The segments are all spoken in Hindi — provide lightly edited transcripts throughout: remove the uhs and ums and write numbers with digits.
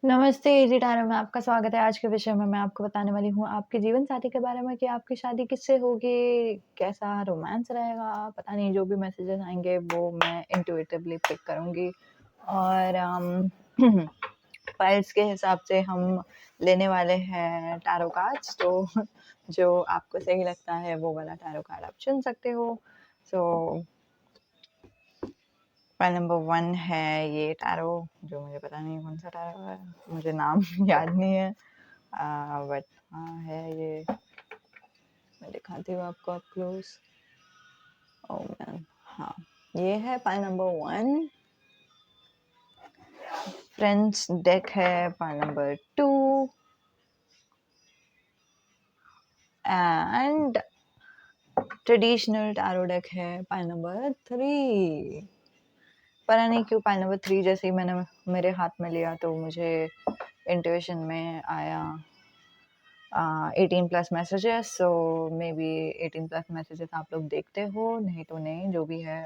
नमस्ते, जी टैरो में आपका स्वागत है। आज के विषय में मैं आपको बताने वाली हूँ आपके जीवन साथी के बारे में कि आपकी शादी किससे होगी, कैसा रोमांस रहेगा, पता नहीं जो भी मैसेजेस आएँगे वो मैं इंट्यूइटिवली पिक करूँगी और फाइल्स के हिसाब से हम लेने वाले हैं टैरो कार्ड्स तो जो आपको सही लगता है वो वाला टैरो कार्ड आप चुन सकते हो। सो फाइल नंबर 1 है ये टैरो, जो मुझे पता नहीं कौन-सा टैरो है, मुझे नाम याद नहीं है। बट हाँ है ये, मैं दिखाती हूँ आपको अप क्लोज। ओह मैन, हाँ ये है फाइल नंबर 1। फ्रेंड्स डेक है file number 2 and traditional tarot deck है फाइल नंबर 3। पता नहीं क्यों फाइल नंबर 3 जैसे ही मैंने मेरे हाथ में लिया तो मुझे इंट्यूशन में आया 18 plus messages. So may be 18 plus messages आप लोग देखते हो, नहीं तो नहीं, जो भी है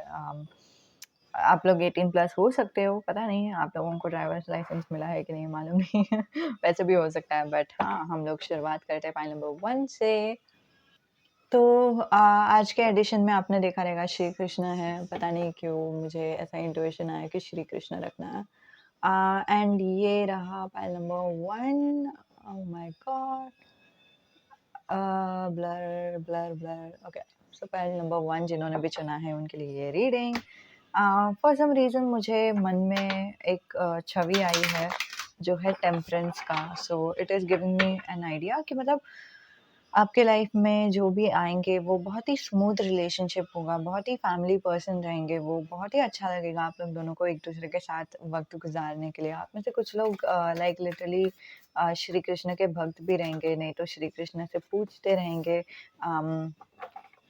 आप लोग 18 प्लस हो सकते हो, पता नहीं आप लोगों को ड्राइवर्स लाइसेंस मिला है कि नहीं मालूम नहीं है वैसे भी हो सकता है, बट हाँ हम लोग शुरुआत करते हैं फाइल नंबर 1 से। तो आज के एडिशन में आपने देखा रहेगा श्री कृष्ण है, पता नहीं क्यों मुझे ऐसा इंट्यूशन आया कि श्री कृष्ण रखना है। एंड ये रहा file number 1। Oh my God, blur blur blur. Okay, so file number 1 जिन्होंने भी चुना है उनके लिए ये रीडिंग। फॉर सम रीज़न मुझे मन में एक छवि आई है जो है टेम्परेंस का। So it is giving me an idea कि मतलब आपके लाइफ में जो भी आएँगे वो बहुत ही स्मूथ रिलेशनशिप होगा, बहुत ही फैमिली पर्सन रहेंगे वो, बहुत ही अच्छा लगेगा आप लोग दोनों को एक-दूसरे के साथ वक़्त गुज़ारने के लिए। आप में से कुछ लोग लाइक लिटरली श्री कृष्ण के भक्त भी रहेंगे, नहीं तो श्री कृष्ण से पूछते रहेंगे।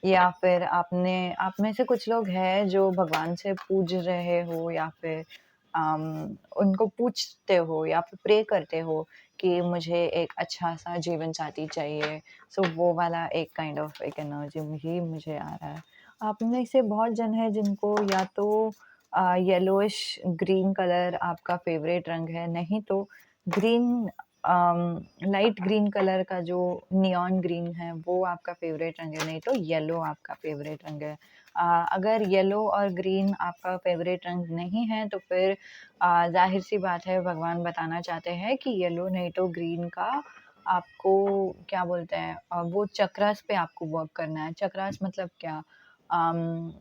या फिर आप में से कुछ लोग हैं जो भगवान से पूज रहे हो या फिर उनको पूछते हो या फिर प्रे करते हो कि मुझे एक अच्छा-सा जीवन साथी चाहिए। सो वो वाला एक काइंड ऑफ एक एनर्जी ही मुझे आ रहा है। आप में से बहुत जन हैं जिनको या तो येलोइश ग्रीन कलर आपका फ़ेवरेट रंग है, नहीं तो ग्रीन लाइट ग्रीन कलर का जो नियॉन ग्रीन है वो आपका फ़ेवरेट रंग है, नहीं तो येलो आपका फ़ेवरेट रंग है। अगर येलो और ग्रीन आपका फ़ेवरेट रंग नहीं है तो फिर ज़ाहिर-सी बात है भगवान बताना चाहते हैं कि येलो नहीं तो ग्रीन का आपको क्या बोलते हैं, वो चक्रास पे आपको वर्क करना है। चक्रास मतलब क्या? अम,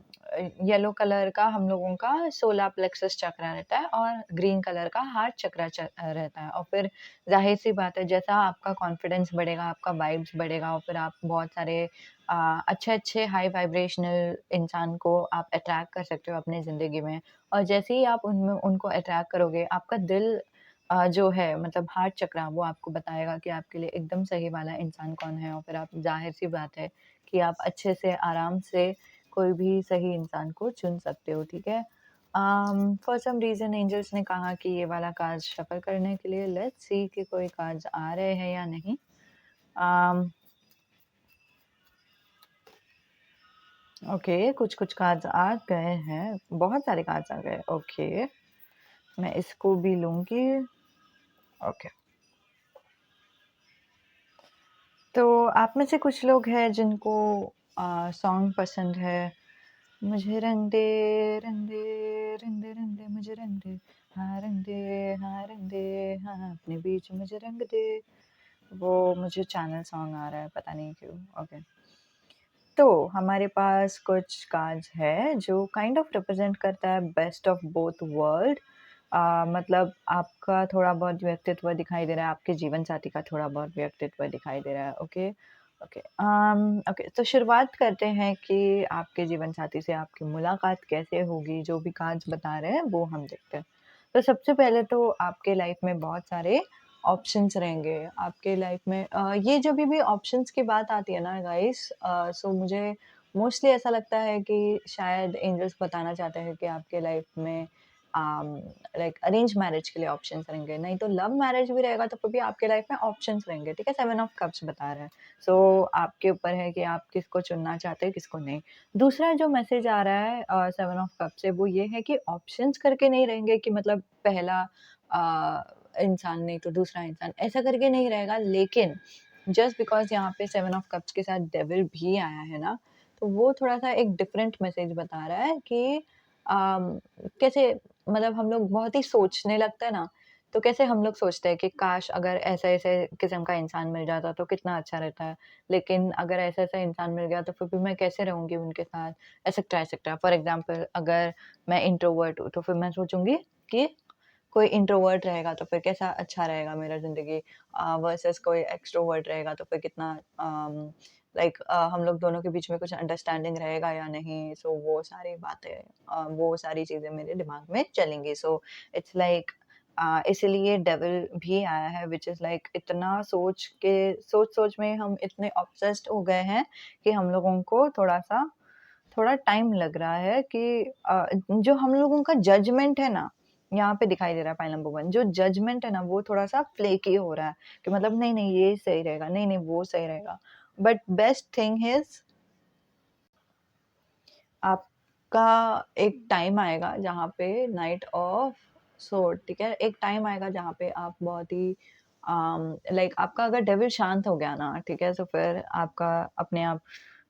येलो कलर का हम लोगों का सोलर प्लेक्सस चक्रा रहता है और ग्रीन कलर का हार्ट चक्रा रहता है और फिर ज़ाहिर-सी बात है जैसा आपका कॉन्फिडेंस बढ़ेगा, आपका वाइब्स बढ़ेगा और फिर आप बहुत सारे अच्छे-अच्छे हाई वाइब्रेशनल इंसान को आप अट्रैक्ट कर सकते हो अपनी ज़िंदगी में। और जैसे ही आप उनमें उनको अट्रैक्ट करोगे, आपका दिल जो है मतलब हार्ट चक्रा वो आपको बताएगा कि आपके लिए एकदम सही वाला इंसान कौन है और फिर आप ज़ाहिर-सी बात है कि आप अच्छे से आराम से कोई भी सही इंसान को चुन सकते हो, ठीक है? फॉर सम रीज़न एंजल्स ने कहा कि ये वाला कार्ड शफ़ल करने के लिए लेट्स सी कि कोई कार्ड्स आ रहे हैं या नहीं। अम, ओके, कुछ-कुछ कार्ड्स आ गए हैं, बहुत सारे कार्ड्स आ गए, ओके। मैं इसको भी लूँगी, ओके। तो आप में से कुछ लोग हैं जिनको सॉन्ग पसंद है। मुझे रंग दे, रंग दे, रंग दे, रंग दे, मुझे रंग दे, हाँ रंग दे, हाँ रंग दे, हाँ अपने बीच मुझे रंग दे। वो मुझे चैनल सॉन्ग आ रहा है, पता नहीं क्यों। ओके, तो हमारे पास कुछ कार्ड्स है जो काइंड ऑफ रिप्रेजेंट करता है बेस्ट ऑफ बोथ वर्ल्ड। मतलब आपका थोड़ा बहुत व्यक्तित्व दिखाई दे रहा है, आपके जीवन साथी का थोड़ा बहुत व्यक्तित्व दिखाई दे रहा है। ओके, ओके, ओके, तो शुरुआत करते हैं कि आपके जीवन साथी से आपकी मुलाकात कैसे होगी, जो भी कार्ड्स बता रहे हैं वो हम देखते हैं। तो सबसे पहले तो आपके लाइफ में बहुत सारे ऑप्शंस रहेंगे आपके लाइफ में। ये जब भी ऑप्शंस की बात आती है ना गाइस, सो मुझे मोस्टली ऐसा लगता है कि शायद एंजल्स बताना चाहते हैं कि आपके लाइफ में लाइक अरेंज मैरिज के लिए ऑप्शंस रहेंगे, नहीं तो लव मैरिज भी रहेगा तो फिर भी आपके लाइफ में ऑप्शंस रहेंगे, ठीक है? 7 ऑफ कप्स बता रहा है। सो आपके ऊपर है कि आप किसको चुनना चाहते हैं, किसको नहीं। दूसरा जो मैसेज आ रहा है 7 ऑफ कप से वो ये है कि ऑप्शंस करके नहीं रहेंगे कि मतलब पहला इंसान नहीं तो दूसरा इंसान, ऐसा करके नहीं रहेगा। लेकिन जस्ट बिकॉज़ यहाँ पे 7 ऑफ कप्स के साथ डेविल भी आया है ना, तो वो थोड़ा-सा एक डिफरेंट मैसेज बता रहा है कि कैसे मतलब हम लोग बहुत ही सोचने लगते हैं ना, तो कैसे हम लोग सोचते हैं कि काश अगर ऐसे-ऐसे किस्म का इंसान मिल जाता तो कितना अच्छा रहता है। लेकिन अगर ऐसा-ऐसा इंसान मिल गया तो फिर भी मैं कैसे रहूँगी उनके साथ, एटसेट्रा, एटसेट्रा। फॉर एग्ज़ाम्पल अगर मैं इंट्रोवर्ट हूँ, तो फिर मैं सोचूँगी कि कोई इंट्रोवर्ट रहेगा तो फिर कैसा अच्छा रहेगा मेरा ज़िंदगी वर्सेस कोई एक्सट्रोवर्ट रहेगा तो फिर कितना हम लोग दोनों के बीच में कुछ अंडरस्टैंडिंग रहेगा या नहीं। सो वो सारी बातें वो सारी चीज़ें मेरे दिमाग में चलेंगी। सो इट्स लाइक इसीलिए डेविल भी आया है व्हिच इज़ लाइक इतना सोच-सोच में हम इतने ऑब्सेस्ड हो गए हैं कि हम लोगों को थोड़ा टाइम लग रहा है कि जो हम लोगों का जजमेंट है ना, यहाँ पे दिखाई दे रहा है पाइल नंबर 1 जो जजमेंट है ना, वो थोड़ा-सा फ्लेकी हो रहा है कि मतलब नहीं-नहीं ये सही रहेगा, नहीं-नहीं वो सही रहेगा। बट बेस्ट थिंग इज़ आपका एक टाइम आएगा जहाँ पे नाइट ऑफ सोर्ड ठीक है? एक टाइम आएगा जहाँ पे आप बहुत ही लाइक आपका अगर डेविल शांत हो गया ना, ठीक है? तो फिर आपका अपने आप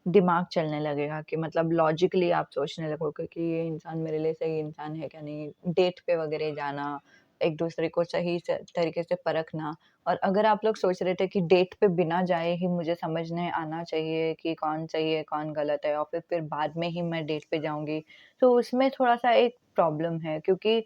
दिमाग चलने लगेगा कि मतलब लॉजिकली आप सोचने लगोगे कि ये इंसान मेरे लिए सही इंसान है क्या नहीं? डेट पे वगैरह जाना, एक-दूसरे को सही स तरीके से परखना और अगर आप लोग सोच रहे थे कि डेट पे बिना जाए ही मुझे समझने आना चाहिए कि कौन सही है, कौन गलत है और फिर बाद में ही मैं डेट पे जाऊँगी, तो उसमें थोड़ा-सा एक प्रॉब्लम है क्योंकि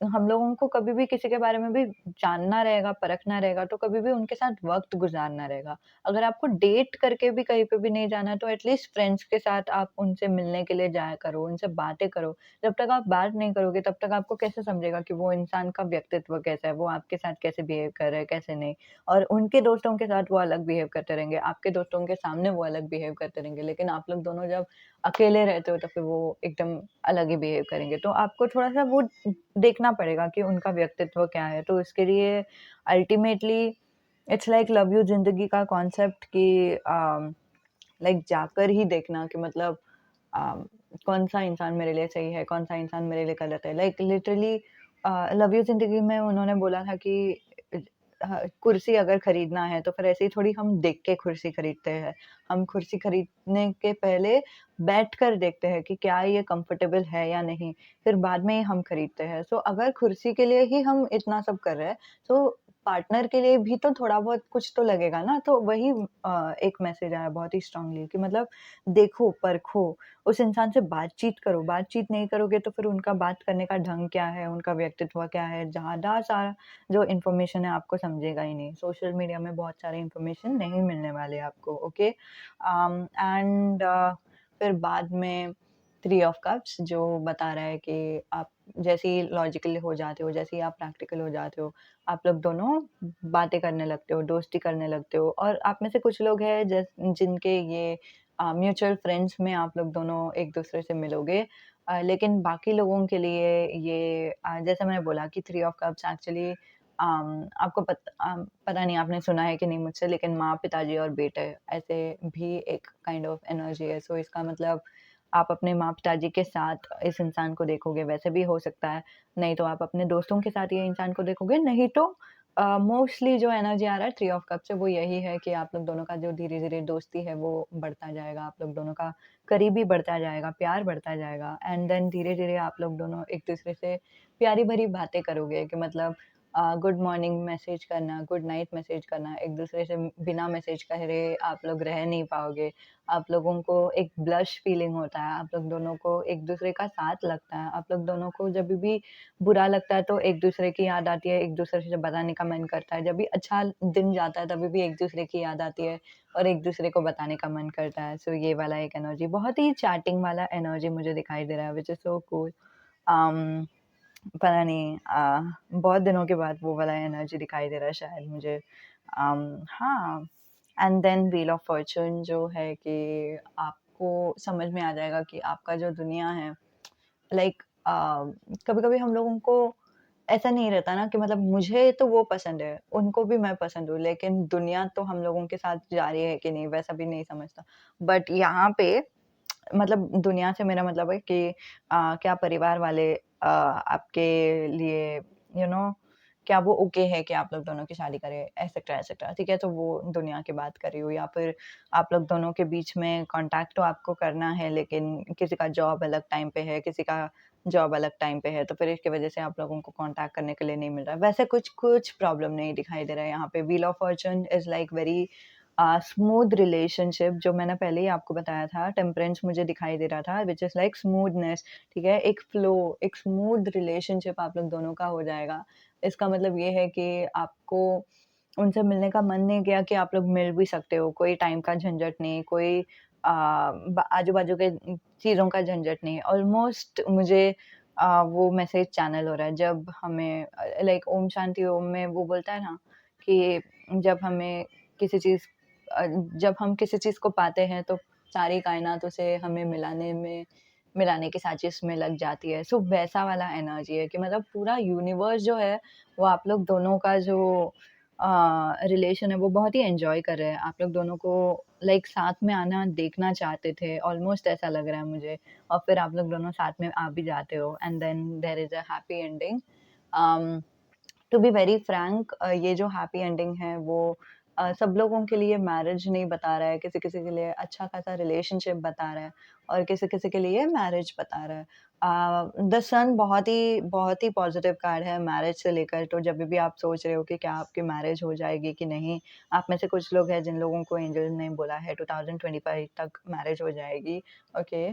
हम लोगों को कभी भी किसी के बारे में भी जानना रहेगा, परखना रहेगा, तो कभी भी उनके साथ वक़्त गुज़ारना रहेगा। अगर आपको डेट करके भी कहीं पे भी नहीं जाना है, तो एटलीस्ट फ्रेंड्स के साथ आप उनसे मिलने के लिए जाया करो, उनसे बातें करो। जब तक आप बात नहीं करोगे, तब तक आपको कैसे समझेगा कि वो इंसान का व्यक्तित्व कैसा है, वो आपके साथ कैसे बिहेव कर रहा है, कैसे नहीं। और उनके दोस्तों के साथ वो अलग बिहेव करते रहेंगे, आपके दोस्तों के सामने वो अलग बिहेव करते रहेंगे, लेकिन आप लोग दोनों जब अकेले रहते हो, तो फिर वो एकदम अलग ही बिहेव करेंगे। तो आपको थोड़ा-सा वो देखना पड़ेगा कि उनका व्यक्तित्व क्या है। तो इसके लिए ultimately it's like love you ज़िंदगी का कॉन्सेप्ट कि लाइक जाकर ही देखना कि मतलब अ, कौन-सा इंसान मेरे लिए सही है, कौन-सा इंसान मेरे लिए गलत है। लाइक लिटरली लव यू ज़िंदगी में उन्होंने बोला था कि कुर्सी अगर खरीदना है तो फिर ऐसे ही थोड़ी हम देख के कुर्सी खरीदते हैं। हम कुर्सी खरीदने के पहले बैठकर देखते हैं कि क्या ये कंफर्टेबल है या नहीं, फिर बाद में ही हम खरीदते हैं। सो अगर कुर्सी के लिए ही हम इतना सब कर रहे हैं, तो पार्टनर के लिए भी तो थोड़ा बहुत कुछ तो लगेगा ना। तो वही एक मैसेज आया बहुत ही स्ट्रांगली कि मतलब देखो, परखो, उस इंसान से बातचीत करो। बातचीत नहीं करोगे तो फिर उनका बात करने का ढंग क्या है, उनका व्यक्तित्व क्या है, ज़्यादा सारा जो इन्फॉर्मेशन है आपको समझेगा ही नहीं। सोशल मीडिया में बहुत सारे इन्फॉर्मेशन नहीं मिलने वाले आपको, ओके? एंड फिर बाद में 3 ऑफ कप्स जो बता रहा है कि आप जैसे ही लॉजिकल हो जाते हो, जैसे ही आप प्रैक्टिकल हो जाते हो, आप लोग दोनों बातें करने लगते हो, दोस्ती करने लगते हो और आप में से कुछ लोग हैं जिनके ये म्यूचुअल फ्रेंड्स में आप लोग दोनों एक-दूसरे से मिलोगे। लेकिन बाकी लोगों के लिए ये जैसे मैंने बोला कि 3 ऑफ कप्स एक्चुअली आपको पता नहीं आपने सुना है कि नहीं मुझसे लेकिन माँ, पिताजी और बेटे ऐसे भी एक काइंड ऑफ एनर्जी है। सो इसका मतलब आप अपने माँ-पिताजी के साथ इस इंसान को देखोगे, वैसे भी हो सकता है। नहीं तो आप अपने दोस्तों के साथ ये इंसान को देखोगे, नहीं तो मोस्टली जो एनर्जी आ रहा है 3 ऑफ कप से वो यही है कि आप लोग दोनों का जो धीरे-धीरे दोस्ती है वो बढ़ता जाएगा, आप लोग दोनों का करीबी बढ़ता जाएगा, प्यार बढ़ता जाएगा एंड देन धीरे-धीरे आप लोग दोनों एक-दूसरे से प्यारी भरी बातें करोगे कि मतलब गुड मॉर्निंग मैसेज करना, गुड नाइट मैसेज करना, एक-दूसरे से बिना मैसेज करे आप लोग रह नहीं पाओगे। आप लोगों को एक ब्लश फीलिंग होता है, आप लोग दोनों को एक-दूसरे का साथ लगता है, आप लोग दोनों को जभी भी बुरा लगता है तो एक-दूसरे की याद आती है, एक-दूसरे से बताने का मन करता है, जब भी अच्छा दिन जाता है तभी भी एक-दूसरे की याद आती है और एक-दूसरे को बताने का मन करता है। सो ये वाला एक एनर्जी बहुत ही चैटिंग वाला एनर्जी मुझे दिखाई दे रहा है व्हिच इज़ सो कूल। अम, पता नहीं बहुत दिनों के बाद वो वाला एनर्जी दिखाई दे रहा है शायद मुझे। हाँ and then wheel of fortune जो है कि आपको समझ में आ जाएगा कि आपका जो दुनिया है लाइक कभी-कभी हम लोगों को ऐसा नहीं रहता ना कि मतलब मुझे तो वो पसंद है, उनको भी मैं पसंद हूँ, लेकिन दुनिया तो हम लोगों के साथ जा रही है कि नहीं वैसा भी नहीं समझता। बट यहाँ पे मतलब दुनिया से मेरा मतलब है कि क्या परिवार वाले आपके लिए यू नो क्या वो ओके है कि आप लोग दोनों की शादी करें, एटसेट्रा एटसेट्रा, ठीक है? तो वो दुनिया की बात कर रही हूँ, या फिर आप लोग दोनों के बीच में कॉन्टैक्ट तो आपको करना है, लेकिन किसी का जॉब अलग टाइम पे है, किसी का जॉब अलग टाइम पे है, तो फिर इसकी वजह से आप लोगों को कॉन्टैक्ट करने के लिए नहीं मिल रहा है। वैसे कुछ प्रॉब्लम नहीं दिखाई दे रहा है यहाँ पे। Wheel of Fortune is like very smooth relationship, जो मैंने पहले ही आपको बताया था। टेम्परेंस मुझे दिखाई दे रहा था, व्हिच इज़ लाइक स्मूथनेस, ठीक है? एक फ्लो, एक स्मूथ रिलेशनशिप आप लोग दोनों का हो जाएगा। इसका मतलब ये है कि आपको उनसे मिलने का मन नहीं किया कि आप लोग मिल भी सकते हो, कोई टाइम का झंझट नहीं, कोई आजू-बाजू के चीज़ों का झंझट नहीं। ऑलमोस्ट मुझे वो मैसेज चैनल हो रहा है, जब हमें लाइक ओम शांति ओम में वो बोलता है ना कि जब हमें किसी चीज़ जब हम किसी चीज़ को पाते हैं तो सारी कायनात उसे हमें मिलाने की साजिश में लग जाती है। सो वैसा वाला एनर्जी है कि मतलब पूरा यूनिवर्स जो है, वो आप लोग दोनों का जो रिलेशन है वो बहुत ही एन्जॉय कर रहे हैं। आप लोग दोनों को लाइक साथ में आना देखना चाहते थे, ऑलमोस्ट ऐसा लग रहा है मुझे, और फिर आप लोग दोनों साथ में आ भी जाते हो, and then there is a happy ending. Um to be very frank, ये जो हैप्पी एंडिंग है वो सब लोगों के लिए मैरिज नहीं बता रहा है, किसी-किसी के लिए अच्छा खासा रिलेशनशिप बता रहा है, और किसी-किसी के लिए मैरिज बता रहा है। द सन बहुत ही पॉजिटिव कार्ड है मैरिज से लेकर, तो जब भी आप सोच रहे हो कि क्या आपकी मैरिज हो जाएगी कि नहीं, आप में से कुछ लोग हैं जिन लोगों को एंजल ने बोला है 2025 तक मैरिज हो जाएगी, okay?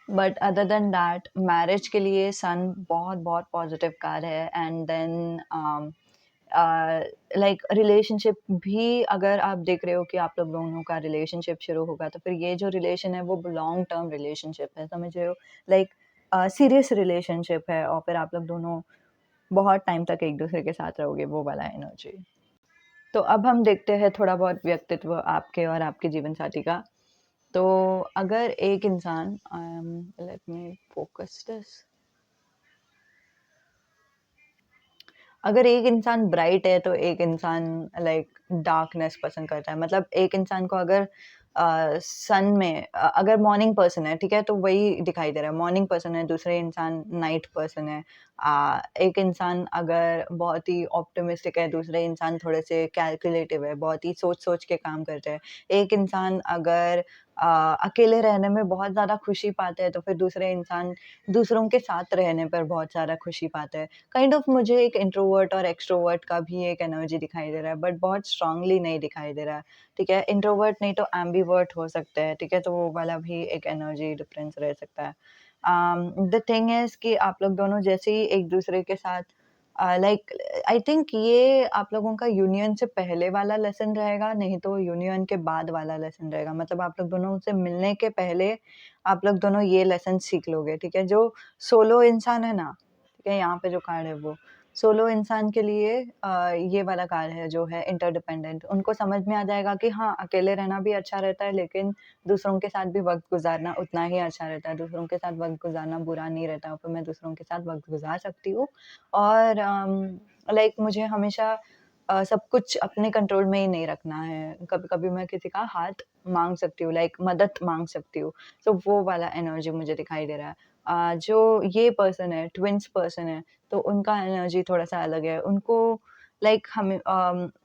But other than that marriage के लिए सन बहुत पॉजिटिव कार्ड है, एंड देन लाइक रिलेशनशिप भी, अगर आप देख रहे हो कि आप लोग दोनों का रिलेशनशिप शुरू होगा, तो फिर ये जो रिलेशन है वो लॉन्ग टर्म रिलेशनशिप है, समझ रहे हो? लाइक सीरियस रिलेशनशिप है, और फिर आप लोग दोनों बहुत टाइम तक एक दूसरे के साथ रहोगे, वो वाला एनर्जी। तो अब हम देखते हैं थोड़ा बहुत व्यक्तित्व आपके और आपके जीवन साथी का। तो अगर एक इंसान लेट मी फोकस दिस, अगर एक इंसान ब्राइट है तो एक इंसान लाइक डार्कनेस पसंद करता है। मतलब एक इंसान को अगर सन में अगर मॉर्निंग पर्सन है, ठीक है? तो वही दिखाई दे रहा है, मॉर्निंग पर्सन है, दूसरे इंसान नाइट पर्सन है। एक इंसान अगर बहुत ही ऑप्टिमिस्टिक है, दूसरे इंसान थोड़े से कैलकुलेटिव है, बहुत ही सोच-सोच के काम करते हैं। एक इंसान अगर अकेले रहने में बहुत ज़्यादा खुशी पाते हैं, तो फिर दूसरे इंसान दूसरों के साथ रहने पर बहुत ज़्यादा खुशी पाते हैं। काइंड ऑफ मुझे एक इंट्रोवर्ट और एक्सट्रोवर्ट का भी एक एनर्जी दिखाई दे रहा है, बट बहुत स्ट्रांगली नहीं दिखाई दे रहा है, ठीक है? इंट्रोवर्ट नहीं तो एम्बिवर्ट हो सकते हैं, ठीक है? तो वो वाला भी एक एनर्जी डिफरेंस रह सकता है। द थिंग इज़ कि आप लोग दोनों जैसे ही एक-दूसरे के साथ लाइक आई थिंक ये आप लोगों का यूनियन से पहले वाला लेसन रहेगा, नहीं तो यूनियन के बाद वाला लेसन रहेगा। मतलब आप लोग दोनों से मिलने के पहले आप लोग दोनों ये लेसन सीख लोगे, ठीक है? जो सोलो इंसान है ना, ठीक है? यहाँ पे जो कार्ड है वो सोलो इंसान के लिए ये वाला कार्ड है जो है इंटरडिपेंडेंट। उनको समझ में आ जाएगा कि हाँ, अकेले रहना भी अच्छा रहता है, लेकिन दूसरों के साथ भी वक़्त गुज़ारना उतना ही अच्छा रहता है। दूसरों के साथ वक़्त गुज़ारना बुरा नहीं रहता, तो मैं दूसरों के साथ वक़्त गुज़ार सकती हूँ, और लाइक मुझे हमेशा सब कुछ अपने कंट्रोल में ही नहीं रखना है। कभी-कभी मैं किसी का हाथ माँग सकती हूँ, लाइक मदद माँग सकती हूँ। तो वो वाला एनर्जी मुझे दिखाई दे रहा है। जो ये पर्सन है, ट्विन्स पर्सन है, तो उनका एनर्जी थोड़ा-सा अलग है। उनको लाइक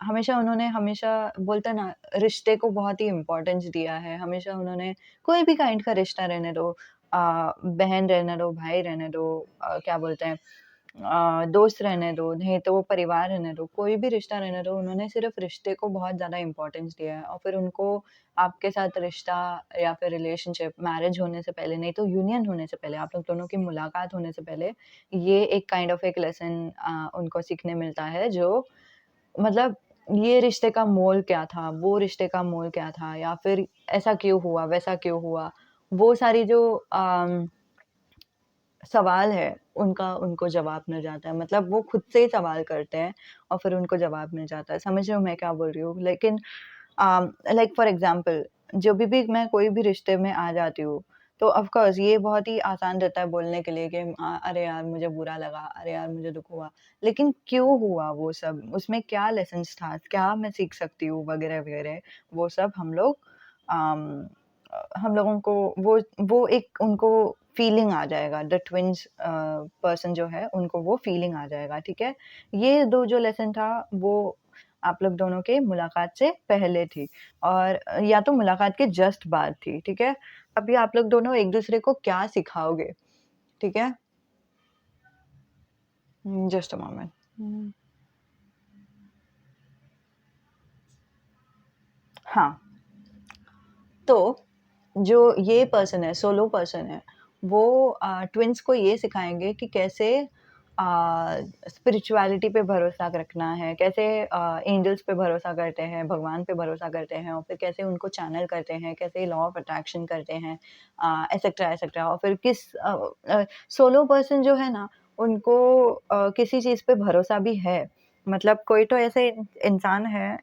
हमेशा बोलते हैं ना, रिश्ते को बहुत ही इम्पोर्टेंस दिया है। हमेशा उन्होंने कोई भी काइंड का रिश्ता रहने दो, बहन रहने दो, भाई रहने दो, क्या बोलते हैं, दोस्त रहने दो, नहीं तो वो परिवार रहने दो, कोई भी रिश्ता रहने दो, उन्होंने सिर्फ़ रिश्ते को बहुत ज़्यादा इम्पोर्टेंस दिया है, और फिर उनको आपके साथ रिश्ता या फिर रिलेशनशिप मैरिज होने से पहले, नहीं तो यूनियन होने से पहले, आप लोग दोनों की मुलाकात होने से पहले, ये एक काइंड ऑफ एक लेसन उनको सीखने मिलता है, जो मतलब ये रिश्ते का मोल क्या था, वो रिश्ते का मोल क्या था, या फिर ऐसा क्यों हुआ, वैसा क्यों हुआ? वो सारी जो सवाल है, उनका उनको जवाब मिल जाता है। मतलब वो खुद से ही सवाल करते हैं, और फिर उनको जवाब मिल जाता है। समझ रहे हो मैं क्या बोल रही हूँ? लेकिन लाइक फॉर एग्ज़ाम्पल, जभी भी मैं कोई भी रिश्ते में आ जाती हूँ, तो ऑफ़ कोर्स ये बहुत ही आसान रहता है बोलने के लिए कि अरे यार मुझे बुरा लगा, अरे यार मुझे दुःख हुआ। लेकिन क्यों हुआ वो सब? उसमें क्या लेसन्स था? क्या मैं सीख सकती हूँ? वगैरह-वगैरह, वो सब हम लोग अम हम लोगों को वो एक उनको फीलिंग आ जाएगा, द ट्विन्स पर्सन जो है उनको वो फीलिंग आ जाएगा, ठीक है? ये 2 जो लेसन था वो आप लोग दोनों के मुलाकात से पहले थी और या तो मुलाकात के जस्ट बाद थी, ठीक है? अभी आप लोग दोनों एक-दूसरे को क्या सिखाओगे, ठीक है? Just a moment. हुँ। हाँ, तो जो ये पर्सन है, सोलो पर्सन है, वो ट्विन्स को ये सिखाएँगे कि कैसे स्पिरिचुअलिटी पे भरोसा रखना है, कैसे एंजल्स पे भरोसा करते हैं, भगवान पे भरोसा करते हैं और फिर कैसे उनको चैनल करते हैं, कैसे लॉ ऑफ अट्रैक्शन करते हैं एटसेट्रा, एटसेट्रा और फिर सोलो पर्सन जो है ना, उनको किसी चीज़ पे भरोसा भी है। मतलब कोई तो ऐसे इंसान है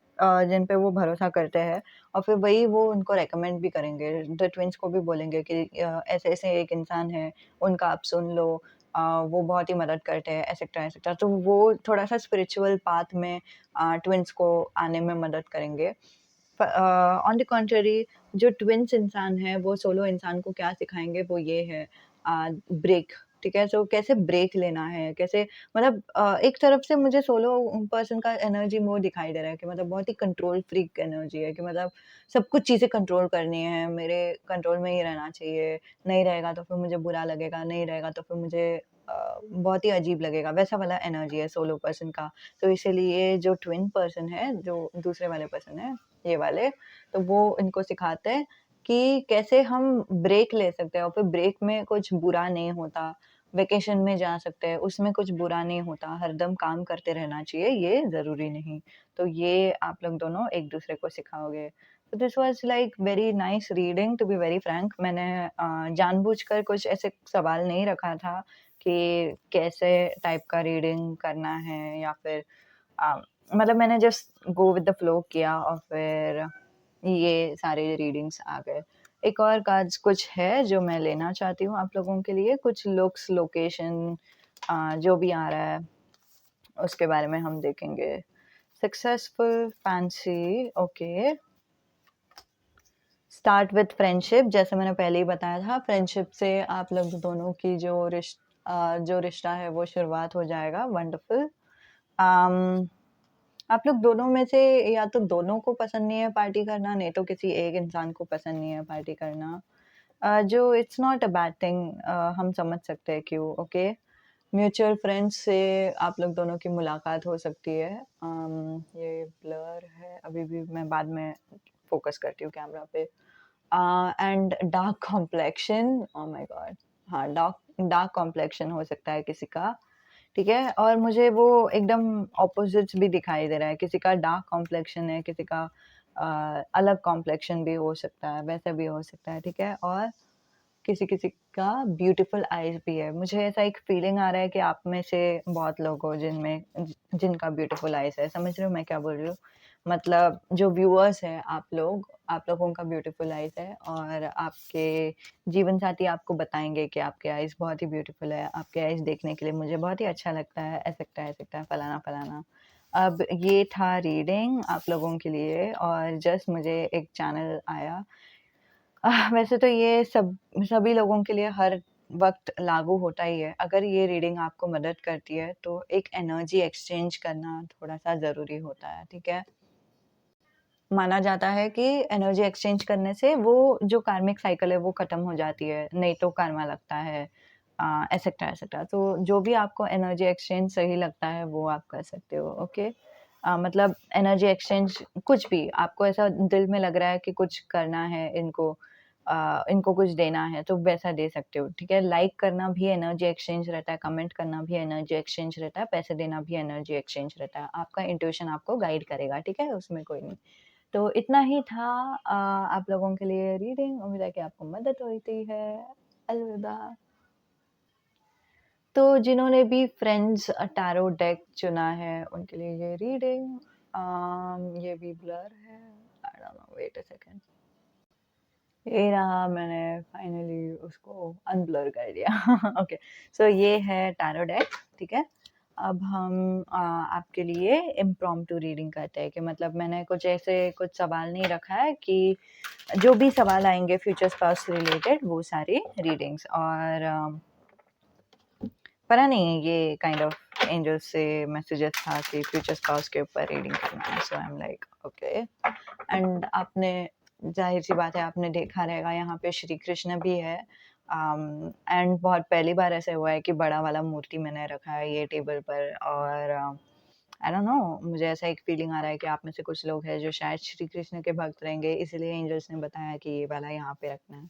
जिन पे वो भरोसा करते हैं और फिर वही वो उनको रिकमेंड भी करेंगे। द ट्विन्स को भी बोलेंगे कि ऐसे-ऐसे एक इंसान है, उनका आप सुन लो वो बहुत ही मदद करते हैं एटसेट्रा, एटसेट्रा। तो वो थोड़ा-सा स्पिरिचुअल पाथ में ट्विन्स को आने में मदद करेंगे। ऑन द कॉन्ट्ररी जो ट्विन्स इंसान है, वो सोलो इंसान को क्या सिखाएँगे वो ये है ब्रेक, ठीक है? सो कैसे ब्रेक लेना है, कैसे मतलब एक तरफ से मुझे सोलो पर्सन का एनर्जी वो दिखाई दे रहा है कि मतलब बहुत ही कंट्रोल फ्रीक एनर्जी है कि मतलब सब कुछ चीज़ें कंट्रोल करनी है, मेरे कंट्रोल में ही रहना चाहिए, नहीं रहेगा तो फिर मुझे बुरा लगेगा, नहीं रहेगा तो फिर मुझे बहुत ही अजीब लगेगा, वैसा वाला एनर्जी है सोलो पर्सन का। तो इसीलिए जो ट्विन पर्सन है, जो दूसरे वाले पर्सन है, ये वाले, तो वो इनको सिखाते हैं कि कैसे हम ब्रेक ले सकते हैं और फिर ब्रेक में कुछ बुरा नहीं होता। वेकेशन में जा सकते हैं, उसमें कुछ बुरा नहीं होता, हरदम काम करते रहना चाहिए, ये ज़रूरी नहीं। तो ये आप लोग दोनों एक-दूसरे को सिखाओगे। तो this was like very nice reading to be very frank मैंने जानबूझकर कुछ ऐसे सवाल नहीं रखा था कि कैसे टाइप का रीडिंग करना है या फिर अ, मतलब मैंने just go with the flow किया और फिर ये सारे रीडिंग्स आ गए। एक और कार्ड्स कुछ है जो मैं लेना चाहती हूँ आप लोगों के लिए, कुछ लुक्स, लोकेशन जो भी आ रहा है, उसके बारे में हम देखेंगे। Successful, fancy, okay. Start with friendship जैसे मैंने पहले ही बताया था, फ्रेंडशिप से आप लोग दोनों की जो रिश्ता है वो शुरुआत हो जाएगा, वंडरफुल। अम आप लोग दोनों में से या तो दोनों को पसंद नहीं है पार्टी करना, नहीं तो किसी एक इंसान को पसंद नहीं है पार्टी करना। जो it's not a bad thing हम समझ सकते हैं क्यों, ओके? म्यूचुअल फ्रेंड्स से आप लोग दोनों की मुलाकात हो सकती है। ये ब्लर है, अभी भी मैं बाद में फ़ोकस करती हूँ कैमरा पे। And dark complexion, oh my God! हाँ, डार्क डार्क कॉम्प्लेक्शन हो सकता है किसी का। ठीक है? और मुझे वो एकदम ऑपोज़िट्स भी दिखाई दे रहा है, किसी का डार्क कॉम्प्लेक्शन है, किसी का अलग कॉम्प्लेक्शन भी हो सकता है, वैसा भी हो सकता है, ठीक है? और किसी-किसी का ब्यूटीफुल आइज़ भी है। मुझे ऐसा एक फीलिंग आ रहा है कि आप में से बहुत लोग हो जिनका ब्यूटीफुल आइज़ है, समझ रहे हो मैं क्या बोल रही हूँ? मतलब जो व्यूअर्स हैं आप लोगों का ब्यूटीफुल आइज़ है और आपके जीवन साथी आपको बताएँगे कि आपके आइज़ बहुत ही ब्यूटीफुल है, आपके आइज़ देखने के लिए मुझे बहुत ही अच्छा लगता है, ऐसा-ऐसा, फलाना-फलाना। अब ये था रीडिंग आप लोगों के लिए और जस्ट मुझे एक चैनल आया वैसे तो ये सभी लोगों के लिए हर वक़्त लागू होता ही है। अगर ये रीडिंग आपको मदद करती है, तो एक एनर्जी एक्सचेंज करना थोड़ा-सा ज़रूरी होता है, ठीक है? माना जाता है कि एनर्जी एक्सचेंज करने से वो जो कार्मिक साइकिल है, वो ख़त्म हो जाती है, नहीं तो कर्मा लगता है एटसेट्रा, एटसेट्रा। तो जो भी आपको एनर्जी एक्सचेंज सही लगता है, वो आप कर सकते हो, ओके? मतलब एनर्जी एक्सचेंज कुछ भी, आपको ऐसा दिल में लग रहा है कि कुछ करना है इनको कुछ देना है, तो वैसा दे सकते हो, ठीक है? लाइक करना भी एनर्जी एक्सचेंज रहता है, कमेंट करना भी एनर्जी एक्सचेंज रहता है, पैसे देना भी एनर्जी एक्सचेंज रहता है। आपका इंट्यूशन आपको गाइड करेगा, ठीक है? उसमें कोई नहीं। तो इतना ही था आप लोगों के लिए रीडिंग, उम्मीद है कि आपको मदद होती है। अलविदा। तो जिन्होंने भी फ्रेंड्स टैरो डेक चुना है, उनके लिए ये रीडिंग ये भी ब्लर है। I don't know, wait a second. ये रहा, मैंने फाइनली उसको अनब्लर कर दिया। ओके, सो ये है टैरो डेक, ठीक है? अब हम आपके लिए इम्प्रॉम्प्टू रीडिंग करते हैं कि मतलब मैंने कुछ ऐसे कुछ सवाल नहीं रखा है कि जो भी सवाल आएंगे फ्यूचर स्पाउस से रिलेटेड वो सारी रीडिंग्स और पता नहीं ये काइंड ऑफ एंजल से मैसेजेस था कि फ्यूचर स्पाउस के ऊपर रीडिंग करना है, so I am like okay. And आपने जाहिर सी बात है आपने देखा रहेगा यहाँ पे श्री कृष्ण भी है एंड बहुत पहली बार ऐसे हुआ है कि बड़ा वाला मूर्ति मैंने रखा है ये टेबल पर और आई डोंट नो मुझे ऐसा एक फीलिंग आ रहा है कि आप में से कुछ लोग हैं जो शायद श्री कृष्ण के भक्त रहेंगे, इसलिए एंजल्स ने बताया कि ये वाला यहाँ पे रखना है।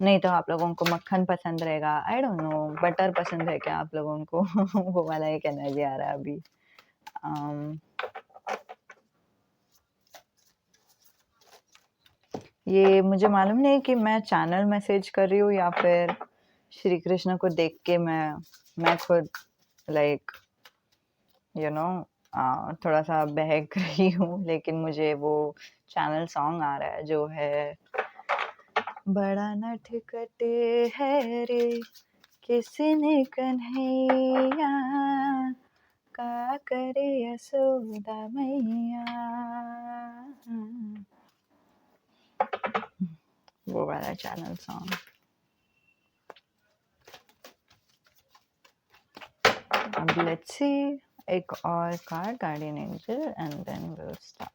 नहीं तो आप लोगों को मक्खन पसंद रहेगा, आई डोंट नो बटर पसंद है क्या आप लोगों को वो वाला एक एनर्जी आ रहा है अभी। um, ये मुझे मालूम नहीं कि मैं चैनल मैसेज कर रही हूँ या फिर श्री कृष्ण को देख के मैं खुद लाइक यू नो थोड़ा सा बहक रही हूँ, लेकिन मुझे वो चैनल सॉन्ग आ रहा है जो है बड़ा नटखटे है रे किसने कन्हैया का करे यशोदा मैया, वो वाला चैनल सॉन्ग। अब लेट्स सी एक और card guardian angel and then will start.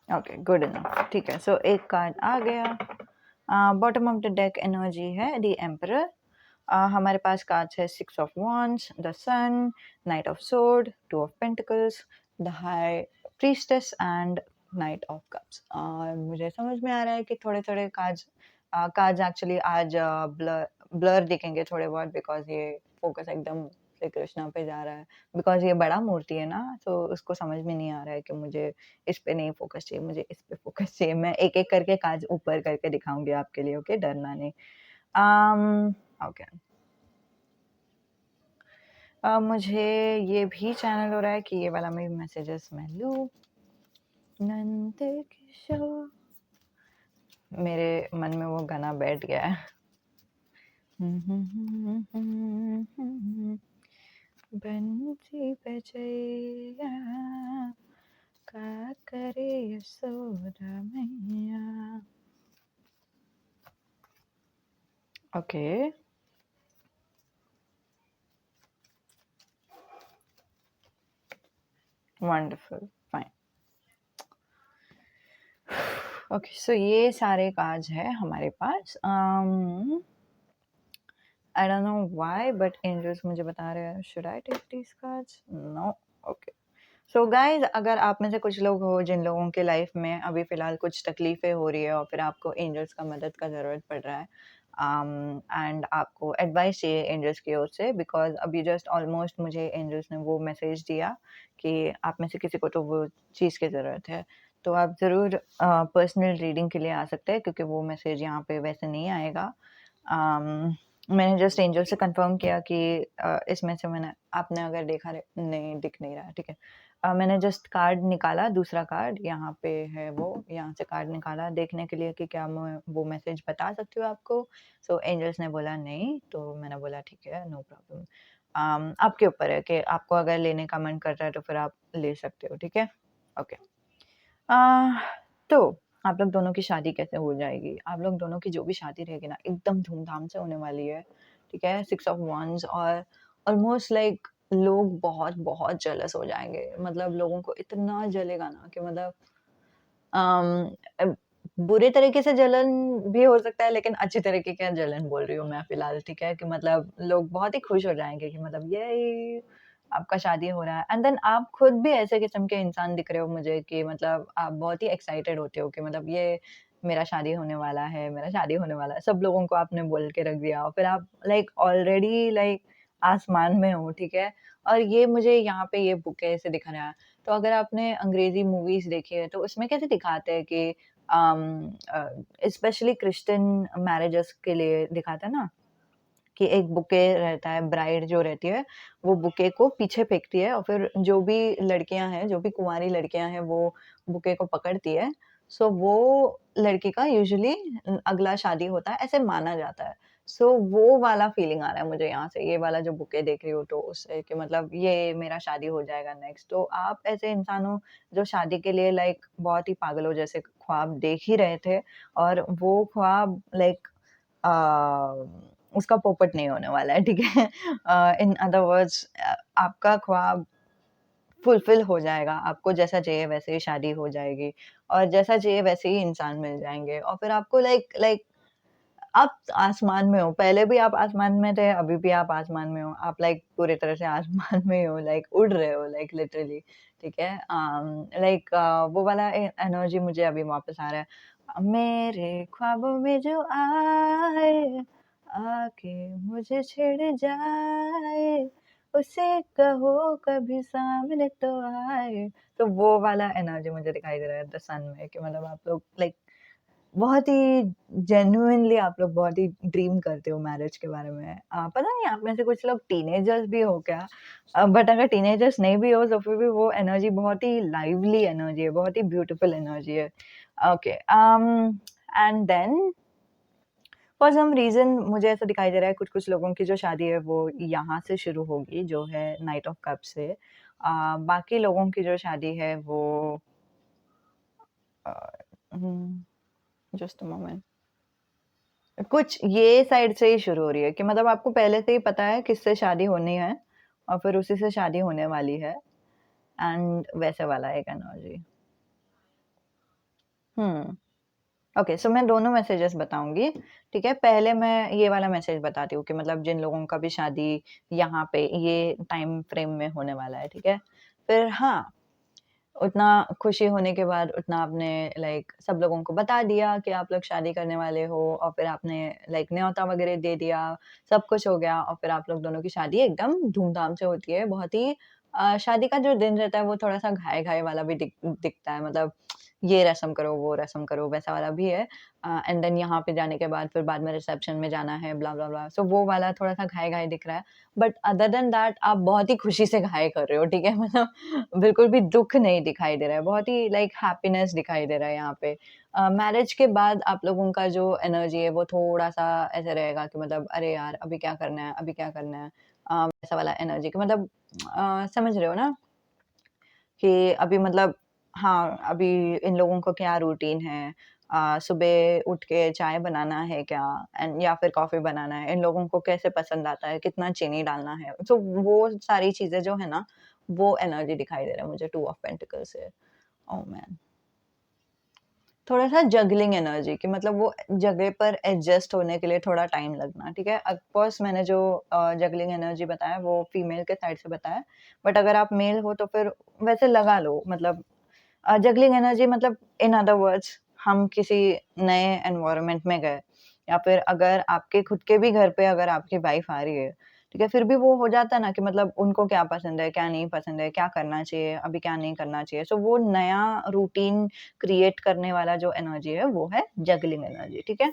Okay good enough, ठीक है। सो एक कार्ड आ गया, bottom of the deck energy है द एम्परर। हमारे पास कार्ड्स है 6 of wands, the sun, knight of sword, 2 of pentacles, the high priestess and knight of cups. और मुझे समझ में आ रहा है कि थोड़े थोड़े कार्ड्स एक्चुअली आज ब्लर दिखेंगे थोड़े बहुत, बिकॉज ये फोकस एकदम श्री कृष्णा पे जा रहा है, बिकॉज ये बड़ा मूर्ति है ना, तो उसको समझ में नहीं आ रहा है कि मुझे इस पे नहीं फोकस चाहिए, मुझे इस पे फोकस चाहिए। मैं एक एक करके कार्ड ऊपर करके दिखाऊंगी आपके लिए, ओके डरना नहीं। ओके मुझे ये भी चैनल हो रहा है कि ये वाला मेरी मैसेजेस मैं लूँ। नंद किशोर, मेरे मन में वो गाना बैठ गया है। बंसी बजैया का करे यशोदा मैया। Okay wonderful fine. Okay so ये सारे कार्ड्स है हमारे पास। I don't know why but angels मुझे बता रहे हैं should I take these cards, no okay. So guys अगर आप में से कुछ लोग हो जिन लोगों के लाइफ में अभी फ़िलहाल कुछ तकलीफ़ें हो रही है और फिर आपको एंजल्स का मदद का ज़रूरत पड़ रहा है एंड आपको एडवाइस चाहिए एंजल्स की ओर से, बिकॉज अभी जस्ट ऑलमोस्ट मुझे एंजल्स ने वो मैसेज दिया कि आप में से किसी को तो वो चीज़ की ज़रूरत है, तो आप ज़रूर पर्सनल रीडिंग के लिए आ सकते हैं, क्योंकि वो मैसेज यहाँ पे वैसे नहीं आएगा। मैंने जस्ट एंजल से कंफर्म किया कि इसमें से मैंने आपने अगर देखा नहीं दिख नहीं रहा है, ठीक है। मैंने जस्ट कार्ड निकाला, दूसरा कार्ड यहाँ पे है, वो यहाँ से कार्ड निकाला देखने के लिए कि क्या मैं वो मैसेज बता सकती हूँ आपको। सो एंजल्स ने बोला नहीं, तो मैंने बोला ठीक है नो प्रॉब्लम। आपके ऊपर है कि आपको अगर लेने का मन कर रहा है तो फिर आप ले सकते हो, ठीक है ओके। तो आप लोग दोनों की शादी कैसे हो जाएगी? आप लोग दोनों की जो भी शादी रहेगी ना एकदम धूमधाम से होने वाली है, ठीक है। 6 ऑफ wands और ऑलमोस्ट लाइक लोग बहुत बहुत जेलस हो जाएंगे, मतलब लोगों को इतना जलेगा ना कि मतलब अम, अ, बुरे तरीके से जलन भी हो सकता है, लेकिन अच्छी तरीके का जलन बोल रही हूँ मैं फिलहाल, ठीक है। कि मतलब लोग बहुत ही खुश हो जाएंगे कि मतलब ये आपका शादी हो रहा है, एंड देन आप खुद भी ऐसे किस्म के इंसान दिख रहे हो मुझे कि मतलब आप बहुत ही एक्साइटेड होते हो कि मतलब ये मेरा शादी होने वाला है, मेरा शादी होने वाला है, सब लोगों को आपने बोल के रख दिया और फिर आप लाइक ऑलरेडी लाइक आसमान में हो, ठीक है। और ये मुझे यहाँ पे ये बुके से दिखा रहा है। तो अगर आपने अंग्रेजी मूवीज देखी है तो उसमें कैसे दिखाते हैं कि स्पेशली क्रिश्चियन मैरिजेस के लिए दिखाता है ना कि एक बुके रहता है, ब्राइड जो रहती है, वो बुके को पीछे फेंकती है और फिर जो भी लड़कियाँ हैं, जो भी कुँवारी लड़कियाँ हैं, वो बुके को पकड़ती है। सो वो लड़की का यूजुअली अगला शादी होता है, ऐसे माना जाता है। सो वो वाला फीलिंग आ रहा है मुझे यहाँ से, ये वाला जो बुके देख रही हूँ तो उससे कि मतलब ये मेरा शादी हो जाएगा नेक्स्ट। तो आप ऐसे इंसान हो जो शादी के लिए लाइक बहुत ही पागलों जैसे ख्वाब देख ही रहे थे और वो ख्वाब लाइक उसका पोपट नहीं होने वाला है, ठीक है? इन अदर वर्ड्स आपका ख्वाब फुलफिल हो जाएगा, आपको जैसा चाहिए वैसे ही शादी हो जाएगी और जैसा चाहिए वैसे ही इंसान मिल जाएँगे और फिर आपको लाइक लाइक आप आसमान में हो, पहले भी आप आसमान में थे, अभी भी आप आसमान में हो। आप लाइक पूरी तरह से आसमान में ही हो, लाइक उड़ रहे हो लाइक लिटरली, ठीक है? लाइक वो वाला एनर्जी मुझे अभी वापस आ रहा है। मेरे ख्वाबों में जो आए, आके मुझे छेड़ जाए, उसे कहो कभी सामने तो आए। तो वो वाला एनर्जी मुझे दिखाई दे रहा है द सन में कि मतलब आप लोग लाइक बहुत ही जेन्युइनली आप लोग बहुत ही ड्रीम करते हो मैरिज के बारे में। पता नहीं आप में से कुछ लोग टीनेजर्स भी हो क्या? बट अगर टीनेजर्स नहीं भी हो तो फिर भी वो एनर्जी बहुत ही लाइवली एनर्जी है, बहुत ही ब्यूटीफुल एनर्जी है। Okay and then for some reason मुझे ऐसा दिखाई दे रहा है कुछ-कुछ लोगों की जो शादी है वो यहाँ से शुरू होगी जो है नाइट ऑफ कप से। बाकी लोगों की जो शादी है वो अ, जस्ट अ मोमेंट कुछ ये साइड से ही शुरू हो रही है कि मतलब आपको पहले से ही पता है किससे शादी होनी है और फिर उसी से शादी होने वाली है एंड वैसे वाला एक एनर्जी। हुँ, ओके सो मैं दोनों मैसेजेस बताऊँगी, ठीक है? पहले मैं ये वाला मैसेज बताती हूँ कि मतलब जिन लोगों का भी शादी यहाँ पे ये टाइम फ्रेम में होने वाला है, ठीक है? फिर हाँ, उतना खुशी होने के बाद उतना आपने लाइक सब लोगों को बता दिया कि आप लोग शादी करने वाले हो और फिर आपने लाइक न्योता वगैरह दे दिया, सब कुछ हो गया और फिर आप लोग दोनों की शादी एकदम धूमधाम से होती है। बहुत ही शादी का जो दिन रहता है वो थोड़ा-सा घाय-घाय वाला भी दिखता है मतलब ये रस्म करो, वो रस्म करो वैसा वाला भी है। एंड देन यहाँ पे जाने के बाद फिर बाद में रिसेप्शन में जाना है ब्ला, ब्ला, ब्ला। सो वो वाला थोड़ा-सा घाय-घाय दिख रहा है। बट अदर देन दैट आप बहुत ही खुशी से घाय कर रहे हो, ठीक है? मतलब बिल्कुल भी दुःख नहीं दिखाई दे रहा है, बहुत ही लाइक हैप्पीनेस दिखाई दे रहा है यहाँ पे। मैरिज के बाद आप लोगों का जो एनर्जी है वो थोड़ा-सा ऐसे रहेगा कि मतलब अरे यार! अभी क्या करना है, अभी क्या करना है? वैसा वाला एनर्जी कि मतलब समझ रहे हो ना? कि अभी मतलब हाँ, अभी इन लोगों का क्या रूटीन है? सुबह उठ के चाय बनाना है क्या? एंड या फिर कॉफ़ी बनाना है? इन लोगों को कैसे पसंद आता है? कितना चीनी डालना है? तो वो सारी चीज़ें जो है ना, वो एनर्जी दिखाई दे रहा है मुझे टू ऑफ पेंटिकल्स से। Oh man! थोड़ा-सा जगलिंग एनर्जी कि मतलब वो जगह पर एडजस्ट होने के लिए थोड़ा टाइम लगना, ठीक है? ऑफ़ कोर्स मैंने जो जगलिंग एनर्जी बताया वो फीमेल के साइड से बताया, बट अगर आप मेल हो तो फिर वैसे लगा लो मतलब जगलिंग एनर्जी मतलब इन अदर वर्ड्स हम किसी नए एनवायरनमेंट में गए या फिर अगर आपके खुद के भी घर पे अगर आपकी वाइफ आ रही है, ठीक है? फिर भी वो हो जाता है ना कि मतलब उनको क्या पसंद है, क्या नहीं पसंद है, क्या करना चाहिए, अभी क्या नहीं करना चाहिए। सो वो नया रूटीन क्रिएट करने वाला जो एनर्जी है, वो है जगलिंग एनर्जी, ठीक है?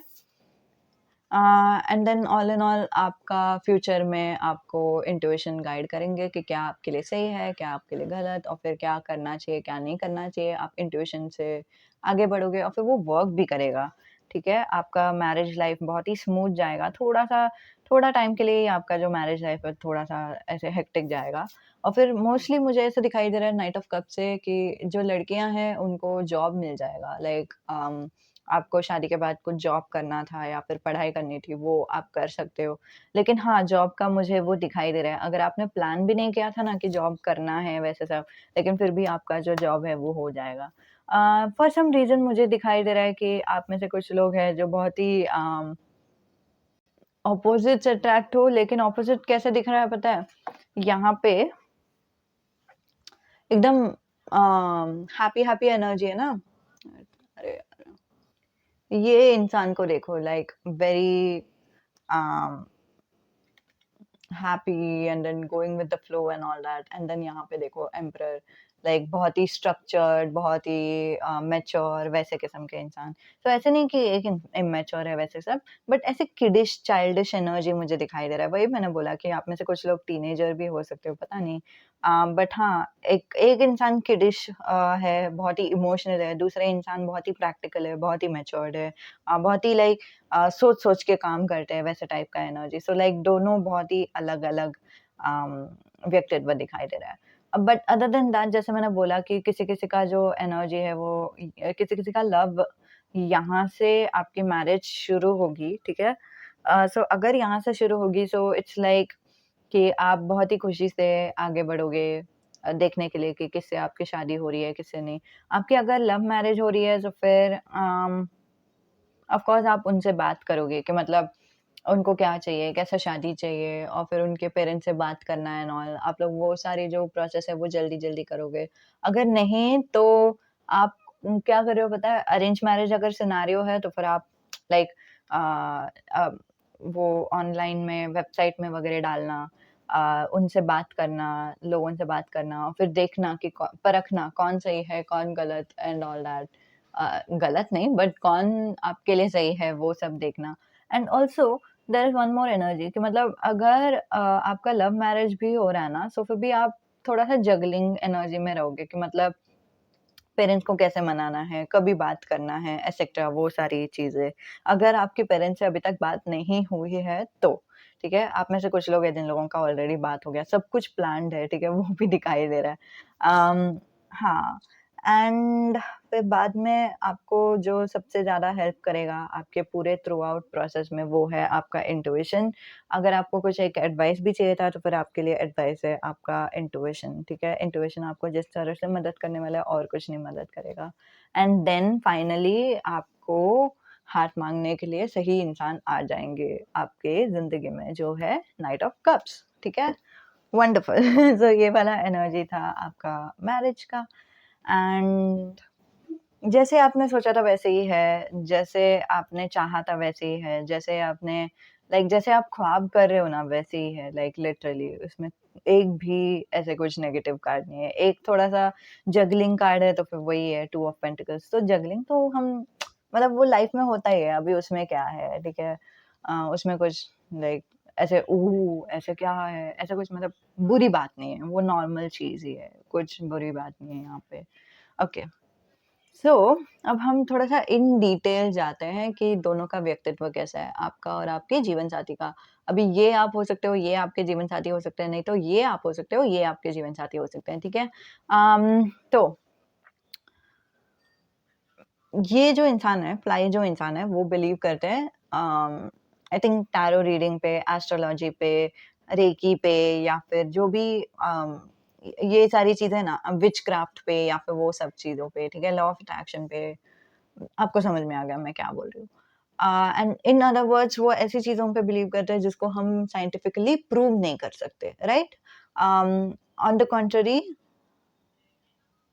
And then all in all आपका फ्यूचर में आपको इंट्यूशन गाइड करेंगे कि क्या आपके लिए सही है, क्या आपके लिए गलत और फिर क्या करना चाहिए, क्या नहीं करना चाहिए। आप इंट्यूशन से आगे बढ़ोगे और फिर वो वर्क भी करेगा, ठीक है? आपका मैरिज लाइफ बहुत ही स्मूथ जाएगा। थोड़ा-सा थोड़ा टाइम के लिए ही आपका जो मैरिज लाइफ है थोड़ा-सा ऐसे हेक्टिक जाएगा और फिर मोस्टली मुझे ऐसा दिखाई दे रहा है नाइट ऑफ कप से कि जो लड़कियाँ हैं उनको जॉब मिल जाएगा लाइक आपको शादी के बाद कुछ जॉब करना था या फिर पढ़ाई करनी थी, वो आप कर सकते हो। लेकिन हाँ, जॉब का मुझे वो दिखाई दे रहा है, अगर आपने प्लान भी नहीं किया था ना कि जॉब करना है वैसे सब, लेकिन फिर भी आपका जो जॉब है वो हो जाएगा। फॉर सम रीज़न मुझे दिखाई दे रहा है कि आप में से कुछ लोग हैं जो बहुत ही अपोज़िट से अट्रैक्ट हो, लेकिन अपोज़िट कैसे दिख रहा है पता है? यहाँ पे एकदम हैप्पी-हैप्पी एनर्जी है ना? अरे! ये इंसान को देखो like very um, happy and then going with the flow and all that and then यहाँ पे देखो एम्परर लाइक बहुत ही स्ट्रक्चर्ड, बहुत ही मैच्योर वैसे किस्म के इंसान। तो ऐसे नहीं कि एक इमेच्योर है वैसे सब, बट ऐसे किडिश चाइल्डिश एनर्जी मुझे दिखाई दे रहा है। वही मैंने बोला कि आप में से कुछ लोग टीनेजर भी हो सकते हो, पता नहीं। बट हाँ, एक एक इंसान किडिश है, बहुत ही इमोशनल है, दूसरा इंसान बहुत ही प्रैक्टिकल है, बहुत ही मैच्योर्ड है, बहुत ही लाइक सोच सोच के काम करते हैं, वैसे टाइप का एनर्जी। सो लाइक दोनों बहुत ही अलग अलग व्यक्तित्व दिखाई दे रहा है। बट अदर देन दैट, जैसे मैंने बोला कि किसी किसी का जो एनर्जी है वो किसी किसी का लव यहाँ से आपकी मैरिज शुरू होगी, ठीक है। सो अगर यहाँ से शुरू होगी, सो इट्स लाइक कि आप बहुत ही खुशी से आगे बढ़ोगे देखने के लिए कि किससे आपकी शादी हो रही है, किससे नहीं। आपकी अगर लव मैरिज हो रही है, तो फिर ऑफ कोर्स आप उनसे बात करोगे कि मतलब उनको क्या चाहिए, कैसा शादी चाहिए, और फिर उनके पेरेंट्स से बात करना है एंड ऑल। आप लोग वो सारी जो प्रोसेस है वो जल्दी-जल्दी करोगे। अगर नहीं तो आप क्या कर रहे हो पता है? अरेंज मैरिज अगर सिनेरियो है तो फिर आप लाइक अ अ, वो ऑनलाइन में वेबसाइट में वगैरह डालना, उनसे बात करना, लोगों से बात करना और फिर देखना कि कौ परखना कौन सही है, कौन गलत एंड ऑल दैट। गलत नहीं बट कौन आपके लिए सही है वो सब देखना। And also there is one more energy कि मतलब अगर आपका लव मैरिज भी हो रहा है ना, सो फिर भी आप थोड़ा-सा जगलिंग एनर्जी में रहोगे कि मतलब पेरेंट्स को कैसे मनाना है, कभी बात करना है, एटसेट्रा वो सारी चीज़ें। अगर आपके पेरेंट्स से अभी तक बात नहीं हुई है तो, ठीक है? आप में से कुछ लोग हैं जिन लोगों का ऑलरेडी बात हो गया, सब कुछ प्लान्ड है, ठीक है? वो भी दिखाई दे रहा है। हाँ, एंड फिर बाद में आपको जो सबसे ज़्यादा हेल्प करेगा आपके पूरे थ्रू आउट प्रोसेस में, वो है आपका इंट्यूशन। अगर आपको कुछ एक एडवाइस भी चाहिए था, तो फिर आपके लिए एडवाइस है आपका इंट्यूशन, ठीक है? इंट्यूशन आपको जिस तरह से मदद करने वाला है और कुछ नहीं मदद करेगा। एंड देन फाइनली आपको हाथ माँगने के लिए सही इंसान आ जाएँगे आपके ज़िंदगी में, जो है नाइट ऑफ कप्स, ठीक है? वंडरफुल। सो ये वाला एनर्जी था आपका मैरिज का। एंड जैसे आपने सोचा था वैसे ही है, जैसे आपने चाहा था वैसे ही है, जैसे आपने लाइक जैसे आप ख्वाब कर रहे हो ना वैसे ही है, लाइक लिटरली उसमें एक भी ऐसे कुछ नेगेटिव कार्ड नहीं है। एक थोड़ा-सा जगलिंग कार्ड है तो फिर वही है, टू ऑफ पेंटिकल्स। तो जगलिंग तो हम मतलब वो लाइफ में होता ही है, अभी उसमें क्या है, ठीक है? उसमें कुछ लाइक ऐसे ऐसे क्या है, ऐसा कुछ मतलब बुरी बात नहीं है, वो नॉर्मल चीज़ ही है, कुछ बुरी बात नहीं है यहाँ पे। ओके। सो अब हम थोड़ा-सा इन डिटेल जाते हैं कि दोनों का व्यक्तित्व कैसा है, आपका और आपके जीवनसाथी का। अभी ये आप हो सकते हो, ये आपके जीवनसाथी हो सकते हैं, नहीं तो ये आप हो सकते हो, ये आपके जीवनसाथी हो सकते हैं, ठीक है? तो ये जो इंसान है, फ्लाई जो इंसान है, वो बिलीव करते हैं आई थिंक टैरो रीडिंग पे, एस्ट्रोलॉजी पे, रेकी पे या फिर जो भी ये सारी चीज़ें ना विचक्राफ्ट पे या फिर वो सब चीज़ों पे, ठीक है? लॉ ऑफ अट्रैक्शन पे। आपको समझ में आ गया मैं क्या बोल रही हूँ। एंड इन अदर वर्ड्स वो ऐसी चीज़ों पे बिलीव करते हैं जिसको हम साइंटिफिकली प्रूव नहीं कर सकते, राइट? ऑन द कॉन्ट्ररी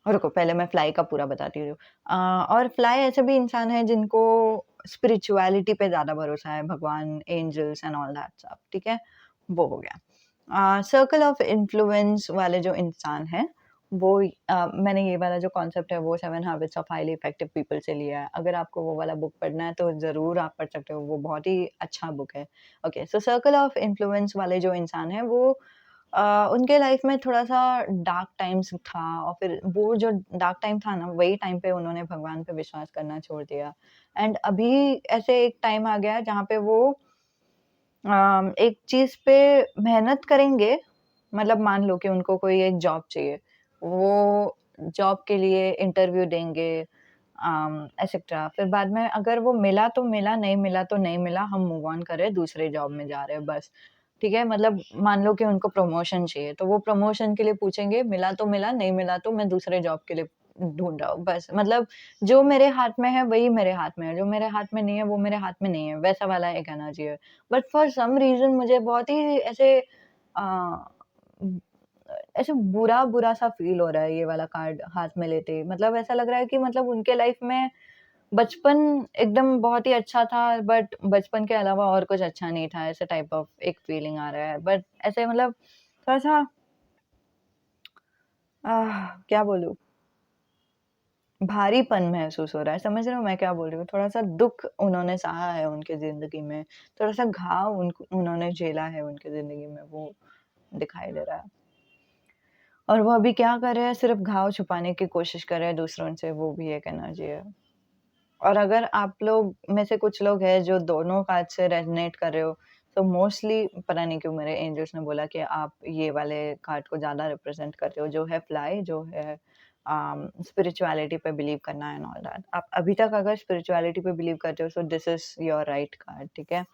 रुको पहले मैं फ्लाई का पूरा बताती हूँ। और फ्लाई ऐसे भी इंसान है जिनको स्पिरिचुअलिटी पे ज़्यादा भरोसा है, भगवान, angels and all that stuff, ठीक है? वो हो गया। सर्कल ऑफ इन्फ्लुएंस वाले जो इंसान हैं, वो मैंने ये वाला जो कॉन्सेप्ट है वो 7 habits of highly effective people से लिया है। अगर आपको वो वाला बुक पढ़ना है तो ज़रूर आप पढ़ सकते हो, वो बहुत ही अच्छा बुक है। Okay, so circle of influence वाले जो इंसान हैं वो उनके लाइफ में थोड़ा-सा डार्क टाइम्स था और फिर वो जो डार्क टाइम था ना, वही टाइम पे उन्होंने भगवान पे विश्वास करना छोड़ दिया। एंड अभी ऐसे एक टाइम आ गया जहाँ पे वो एक चीज़ पे मेहनत करेंगे, मतलब मान लो कि उनको कोई एक जॉब चाहिए, वो जॉब के लिए इंटरव्यू देंगे एटसेट्रा। फिर बाद में अगर वो मिला तो मिला, नहीं मिला तो नहीं मिला, हम मूव ऑन कर रहे हैं, दूसरे जॉब में जा रहे हैं बस। ठीक है? मतलब मान लो कि उनको प्रमोशन चाहिए, तो वो प्रमोशन के लिए पूछेंगे, मिला तो मिला, नहीं मिला तो मैं दूसरे जॉब के लिए ढूँढ रहा हूँ, बस। मतलब जो मेरे हाथ में है, वही मेरे हाथ में है, जो मेरे हाथ में नहीं है, वो मेरे हाथ में नहीं है, वैसा वाला एक एनर्जी है। बट फॉर सम रीज़न मुझे बहुत ही ऐसे अ, उम, ऐसे बुरा-बुरा सा फ़ील हो रहा है ये वाला कार्ड हाथ में लेते ही। मतलब ऐसा लग रहा है कि मतलब उनके लाइफ़ में बचपन एकदम बहुत ही अच्छा था बट बचपन के अलावा और कुछ अच्छा नहीं था, ऐसे टाइप ऑफ एक फ़ीलिंग आ रहा है। बट ऐसे मतलब थोड़ा-सा क्या बोलूँ? भारीपन महसूस हो रहा है, समझ रहे हो मैं क्या बोल रही हूँ? थोड़ा-सा दुःख उन्होंने सहा है उनकी ज़िंदगी में, थोड़ा-सा घाव उन्होंने झेला है उनकी ज़िंदगी में, वो दिखाई दे रहा है। और वो अभी क्या कर रहे हैं, सिर्फ़ घाव छुपाने की कोशिश कर रहे हैं दूसरों से, वो भी एक एनर्जी है। और अगर आप लोग में से कुछ लोग हैं जो दोनों कार्ड से रेज़ोनेट कर रहे हो, तो मोस्टली पता नहीं क्यों मेरे एंजल्स ने बोला कि आप ये वाले कार्ड को ज़्यादा रिप्रेज़ेंट करते हो, जो है फ्लाई, जो है स्पिरिचुअलिटी पे बिलीव करना एंड ऑल दैट। आप अभी तक अगर स्पिरिचुअलिटी पे बिलीव करते हो, so this is your right card, ठीक है?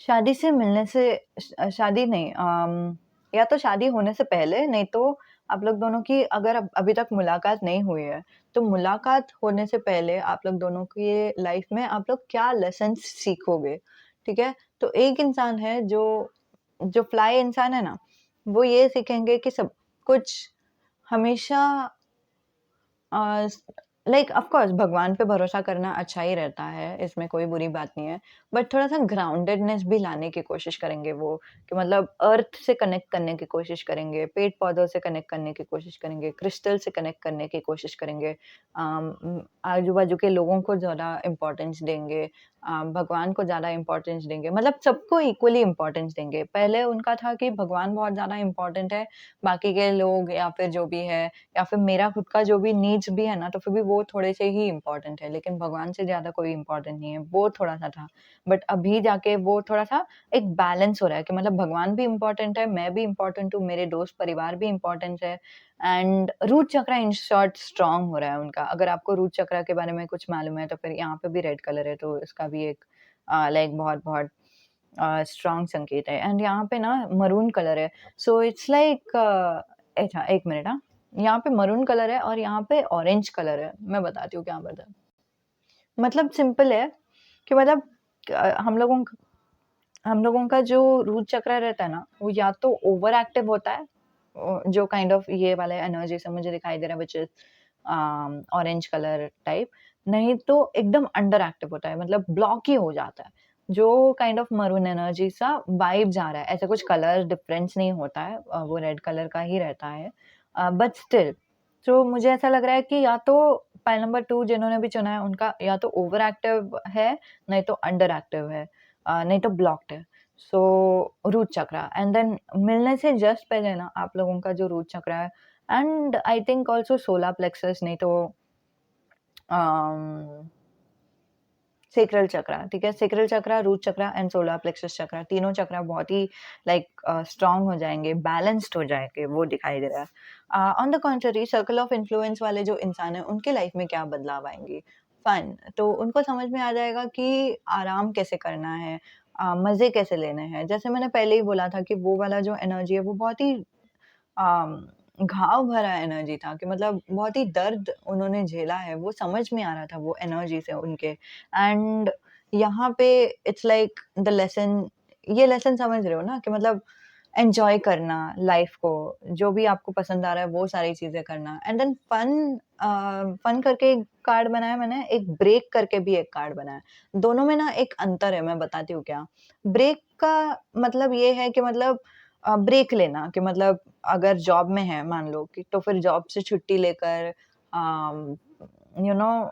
शादी से मिलने से शादी नहीं, या तो शादी होने से पहले, नहीं तो आप लोग दोनों की अगर अभी तक मुलाकात नहीं हुई है, तो मुलाकात होने से पहले आप लोग दोनों की लाइफ में आप लोग क्या लेसन्स सीखोगे, ठीक है? तो एक इंसान है जो जो फ्लाई इंसान है ना, वो ये सीखेंगे कि सब कुछ हमेशा अ, लाइक ऑफ कोर्स भगवान पे भरोसा करना अच्छा ही रहता है, इसमें कोई बुरी बात नहीं है। बट थोड़ा-सा ग्राउंडेडनेस भी लाने की कोशिश करेंगे वो, कि मतलब अर्थ से कनेक्ट करने की कोशिश करेंगे, पेड़-पौधों से कनेक्ट करने की कोशिश करेंगे, क्रिस्टल से कनेक्ट करने की कोशिश करेंगे। आजू-बाजू के लोगों को ज़्यादा इम्पोर्टेंस देंगे, भगवान को ज़्यादा इम्पोर्टेंस देंगे, मतलब सबको इक्वली इम्पोर्टेंस देंगे। पहले उनका था कि भगवान बहुत ज़्यादा इम्पोर्टेंट है, बाकी के लोग या फिर जो भी है या फिर मेरा खुद का जो भी नीड्स भी है ना, तो फिर भी वो थोड़े से ही इम्पोर्टेंट है, लेकिन भगवान से ज़्यादा कोई इम्पोर्टेंट नहीं है, वो थोड़ा-सा था। बट अभी जाके वो थोड़ा-सा एक बैलेंस हो रहा है कि मतलब भगवान भी इम्पोर्टेंट है, मैं भी इम्पोर्टेंट हूँ, मेरे दोस्त परिवार भी इम्पोर्टेंट है and root chakra in short strong हो रहा है उनका। अगर आपको रूट चक्रा के बारे में कुछ मालूम है, तो फिर यहाँ पे भी रेड कलर है, तो इसका भी एक लाइक बहुत-बहुत स्ट्रॉन्ग संकेत है एंड यहाँ पे ना मरून कलर है। सो इट्स लाइक अच्छा 1 मिनट हाँ। यहाँ पे मरून कलर है और यहाँ पे ऑरेंज कलर है। मैं बताती हूँ क्या पता है। मतलब सिंपल है कि मतलब हम हम लोगों का जो रूट चक्र रहता है ना, वो या तो ओवर एक्टिव होता है, जो काइंड ऑफ ये वाले एनर्जी से मुझे दिखाई दे रहा है which is orange colour type, नहीं तो एकदम अंडर एक्टिव होता है, मतलब ब्लॉक ही हो जाता है। जो काइंड ऑफ मरून एनर्जी सा वाइब जा रहा है, ऐसा कुछ कलर डिफरेंस नहीं होता है, वो रेड कलर का ही रहता है। बट स्टिल तो मुझे ऐसा लग रहा है कि या तो पाइल नंबर 2 जिन्होंने भी चुना है उनका या तो ओवर एक्टिव है, नहीं तो अंडर एक्टिव है। नहीं तो ब्लॉक्ड है। So root chakra and then मिलने से जस्ट पहले ना आप लोगों का जो रूट चक्रा है and I think also solar plexus, नहीं तो अम, सेक्रल चक्रा, ठीक है? Sacral chakra, root chakra and solar plexus chakra, तीनों चक्रा बहुत ही लाइक स्ट्रॉन्ग हो जाएँगे, बैलेंस्ड हो जाएँगे, वो दिखाई दे रहा है। On the contrary circle of influence वाले जो इंसान हैं, उनके लाइफ में क्या बदलाव आएँगे? फन, तो उनको समझ में आ जाएगा कि आराम कैसे करना है, मज़े कैसे लेने हैं। जैसे मैंने पहले ही बोला था कि वो वाला जो एनर्जी है, वो बहुत ही अम, घाव भरा एनर्जी था कि मतलब बहुत ही दर्द उन्होंने झेला है, वो समझ में आ रहा था वो एनर्जी से उनके एंड यहाँ पे इट्स लाइक द लेसन, ये लेसन समझ रहे हो ना कि मतलब एन्जॉय करना लाइफ को, जो भी आपको पसंद आ रहा है वो सारी चीज़ें करना एंड देन फन करके एक कार्ड बनाया मैंने, एक ब्रेक करके भी एक कार्ड बनाया। दोनों में ना एक अंतर है, मैं बताती हूँ क्या। ब्रेक का मतलब ये है कि मतलब ब्रेक लेना कि मतलब अगर जॉब में है मान लो कि तो फिर जॉब से छुट्टी लेकर यू नो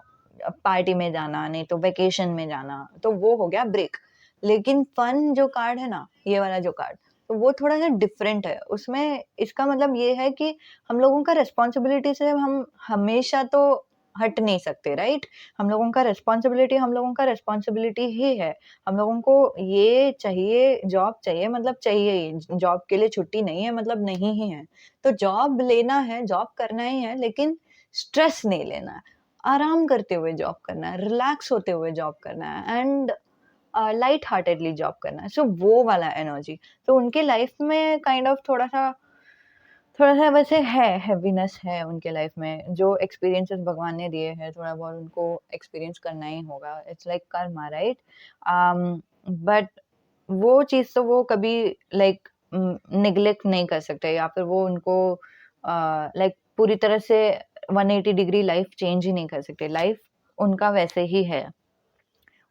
पार्टी में जाना, नहीं तो वेकेशन में जाना, तो वो हो गया ब्रेक। लेकिन फन जो कार्ड है ना, ये वाला जो कार्ड, तो वो थोड़ा-सा डिफरेंट है। उसमें इसका मतलब ये है कि हम लोगों का रिस्पॉन्सिबिलिटी से हम हमेशा तो हट नहीं सकते, राइट? हम लोगों का रिस्पॉन्सिबिलिटी ही है। हम लोगों को ये चाहिए, जॉब चाहिए मतलब चाहिए ही। जॉब के लिए छुट्टी नहीं है मतलब नहीं ही है। तो जॉब लेना है, जॉब करना ही है, लेकिन स्ट्रेस नहीं लेना है। आराम करते हुए जॉब करना है, रिलैक्स होते हुए जॉब करना है एंड लाइट हार्टेडली जॉब करना है। सो वो वाला एनर्जी। तो उनके लाइफ में काइंड ऑफ थोड़ा-सा वैसे है, हेवीनेस है उनके लाइफ में, जो एक्सपीरियंसेस भगवान ने दिए हैं, थोड़ा बहुत उनको एक्सपीरियंस करना ही होगा। It's like Karma, right? But वो चीज़ तो वो कभी लाइक नेग्लेक्ट नहीं कर सकते या फिर वो उनको लाइक पूरी तरह से 180 डिग्री लाइफ चेंज ही नहीं कर सकते। लाइफ उनका वैसे ही है।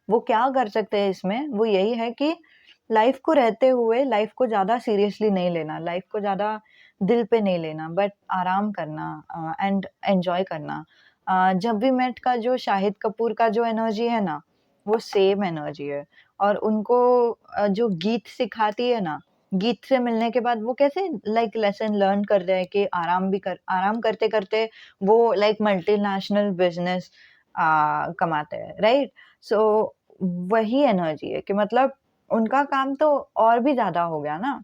वो क्या कर सकते हैं इसमें, वो यही है कि लाइफ को रहते हुए लाइफ को ज़्यादा सीरियसली नहीं लेना, लाइफ को ज़्यादा दिल पे नहीं लेना, बट आराम करना एंड एन्जॉय करना। जब वी मेट का जो शाहिद कपूर का जो एनर्जी है ना, वो सेम एनर्जी है। और उनको जो गीत सिखाती है ना, गीत से मिलने के बाद वो कैसे लाइक लेसन लर्न कर रहे हैं कि आराम करते-करते वो लाइक मल्टीनेशनल बिज़नेस कमाते हैं, राइट? सो वही एनर्जी है कि मतलब उनका काम तो और भी ज़्यादा हो गया ना।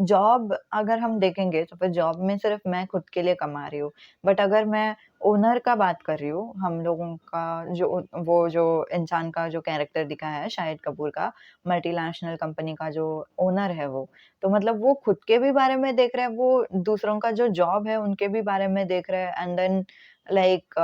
जॉब अगर हम देखेंगे तो फिर जॉब में सिर्फ़ मैं खुद के लिए कमा रही हूँ। बट अगर मैं ओनर का बात कर रही हूँ, हम लोगों का जो वो जो इंसान का जो कैरेक्टर दिखाया है शाहिद कपूर का, मल्टीनेशनल कंपनी का जो ओनर है वो। तो मतलब वो खुद के भी बारे में देख रहे हैं, वो दूसरों का जो जॉब है उनके भी बारे में देख रहे हैं एंड देन लाइक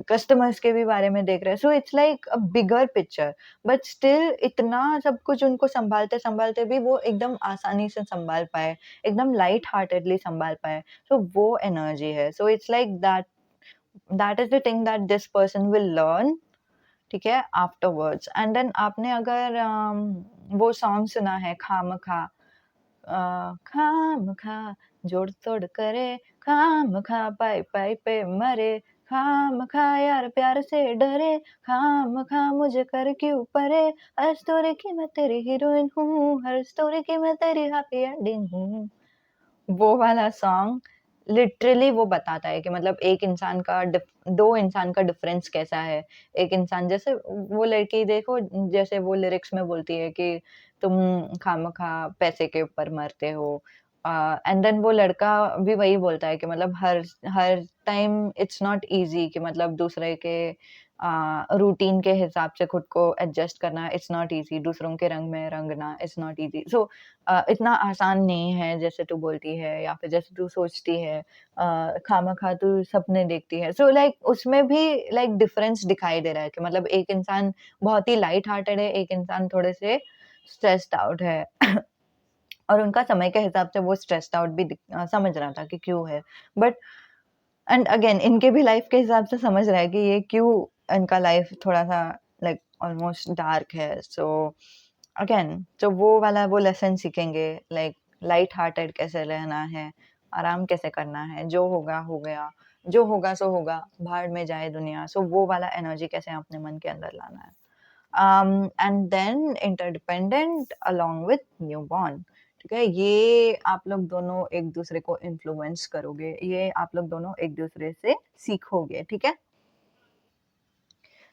कस्टमर्स के भी बारे में देख रहे हैं। So it's like a bigger picture, but still इतना सब कुछ उनको सँभालते-सँभालते भी वो एकदम आसानी से सँभाल पाए, एकदम लाइट हार्टेडली सँभाल पाए। सो वो एनर्जी है। So it's like that that is the thing that this person will learn, ठीक है, आफ्टरवर्ड्स। एंड देन आपने अगर वो सॉन्ग सुना है खामखा, खामखा जोड़-तोड़ करे, खामखा पाई-पाई पे मरे, खामखा यार प्यार से डरे, खामखा मुझे कर क्यों परे, हर स्टोरी की मैं तेरी हीरोइन हूँ, हर स्टोरी की मैं तेरी हैप्पी एंडिंग हूँ। वो वाला सॉन्ग लिटरली वो बताता है कि मतलब एक इंसान का 2 इंसान का डिफरेंस कैसा है। एक इंसान जैसे वो लड़की देखो, जैसे वो लिरिक्स में बोलती है कि तुम खामखा पैसे के ऊपर मरते हो। एंड देन वो लड़का भी वही बोलता है कि मतलब हर हर टाइम इट्स नॉट ईज़ी कि मतलब दूसरे के रूटीन के हिसाब से खुद को एडजस्ट करना इट्स नॉट ईज़ी, दूसरों के रंग में रंगना इट्स नॉट ईज़ी। सो इतना आसान नहीं है जैसे तू बोलती है या फिर जैसे तू सोचती है, खामखा तू सपने देखती है। सो लाइक उसमें भी लाइक डिफरेंस दिखाई दे रहा है कि मतलब एक इंसान बहुत ही लाइट हार्टेड है, एक इंसान थोड़े से स्ट्रेस्ड आउट है। और उनका समय के हिसाब से वो स्ट्रेस्ड आउट भी समझ रहा था कि क्यों है। बट एंड अगेन इनके भी लाइफ के हिसाब से समझ रहा है कि ये क्यों इनका लाइफ थोड़ा-सा लाइक ऑलमोस्ट डार्क है। सो अगेन तो वो वाला वो लेसन सीखेंगे, लाइक लाइट हार्टेड कैसे रहना है, आराम कैसे करना है, जो होगा हो गया, जो होगा सो होगा, भाड़ में जाए दुनिया। सो वो वाला एनर्जी कैसे अपने मन के अंदर लाना है। And then interdependent along with newborn, ठीक है? ये आप लोग दोनों एक-दूसरे को इन्फ्लुएंस करोगे, ये आप लोग दोनों एक-दूसरे से सीखोगे, ठीक है?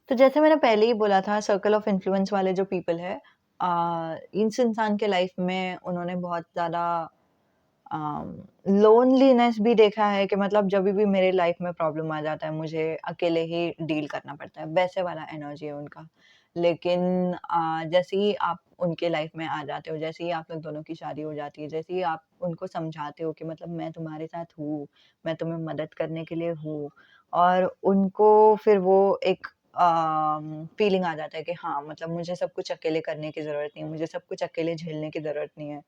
तो जैसे मैंने पहले ही बोला था, सर्कल ऑफ इन्फ्लुएंस वाले जो पीपल हैं, इस इंसान के लाइफ में उन्होंने बहुत ज़्यादा लोनलीनेस भी देखा है कि मतलब जभी भी मेरे लाइफ में प्रॉब्लम आ जाता है, मुझे अकेले ही डील करना पड़ता है, वैसे वाला एनर्जी है उनका। लेकिन जैसे ही आप उनके लाइफ में आ जाते हो, जैसे ही आप लोग दोनों की शादी हो जाती है, जैसे ही आप उनको समझाते हो कि मतलब मैं तुम्हारे साथ हूँ, मैं तुम्हें मदद करने के लिए हूँ, और उनको फिर वो एक फीलिंग आ जाता है कि हाँ, मतलब मुझे सब कुछ अकेले करने की ज़रूरत नहीं है, मुझे सब कुछ अकेले झेलने की ज़रूरत नहीं है।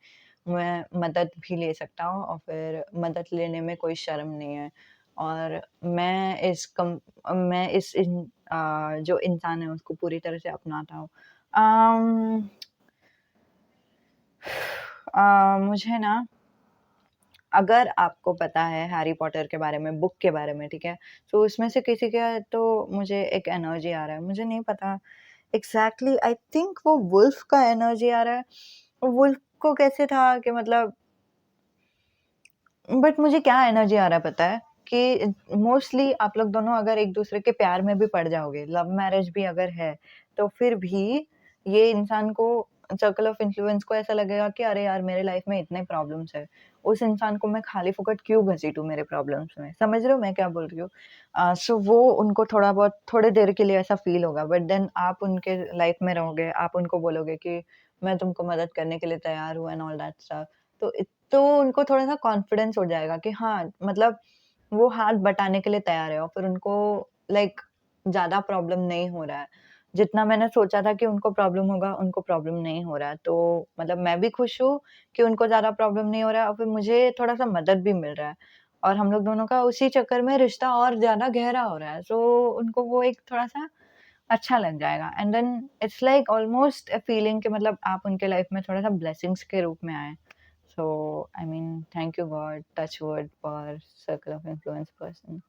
मैं मदद भी ले सकता हूँ और फिर मदद लेने में कोई शर्म नहीं है। और मैं जो इंसान है उसको पूरी तरह से अपनाता हूँ। अम, मुझे ना, अगर आपको पता है हैरी पॉटर के बारे में, बुक के बारे में, ठीक है? तो उसमें से किसी का तो मुझे एक एनर्जी आ रहा है, मुझे नहीं पता एग्ज़ैक्टली, आई थिंक वो वुल्फ का एनर्जी आ रहा है। वुल्फ को कैसे था कि मतलब, बट मुझे क्या एनर्जी आ रहा है पता है? कि मोस्टली आप लोग दोनों अगर एक-दूसरे के प्यार में भी पड़ जाओगे, लव मैरिज भी अगर है, तो फिर भी ये इंसान को, सर्कल ऑफ इन्फ्लुएंस को ऐसा लगेगा कि अरे यार! मेरे लाइफ में इतने प्रॉब्लम्स हैं, उस इंसान को मैं खाली-फुकट क्यों घसीटूँ मेरे प्रॉब्लम्स में? समझ रहे हो मैं क्या बोल रही हूँ? सो वो उनको थोड़ा बहुत थोड़ी देर के लिए ऐसा फ़ील होगा, बट देन आप उनके लाइफ में रहोगे, आप उनको बोलोगे कि मैं तुमको मदद करने के लिए तैयार हूँ एंड ऑल दैट स्टफ। तो उनको थोड़ा-सा कॉन्फिडेंस हो जाएगा कि हाँ, मतलब वो हाथ बटाने के लिए तैयार है और फिर उनको लाइक ज़्यादा प्रॉब्लम नहीं हो रहा है। जितना मैंने सोचा था कि उनको प्रॉब्लम होगा, उनको प्रॉब्लम नहीं हो रहा है। तो मतलब मैं भी खुश हूँ कि उनको ज़्यादा प्रॉब्लम नहीं हो रहा है और फिर मुझे थोड़ा-सा मदद भी मिल रहा है। और हम लोग दोनों का उसी चक्कर में रिश्ता और ज़्यादा गहरा हो रहा है। सो उनको वो एक थोड़ा-सा अच्छा लग जाएगा and then it's like almost a feeling कि मतलब आप उनके लाइफ में थोड़ा-सा ब्लेसिंग्स के रूप में आए। So I mean, thank you God, touch wood, for circle of influence person.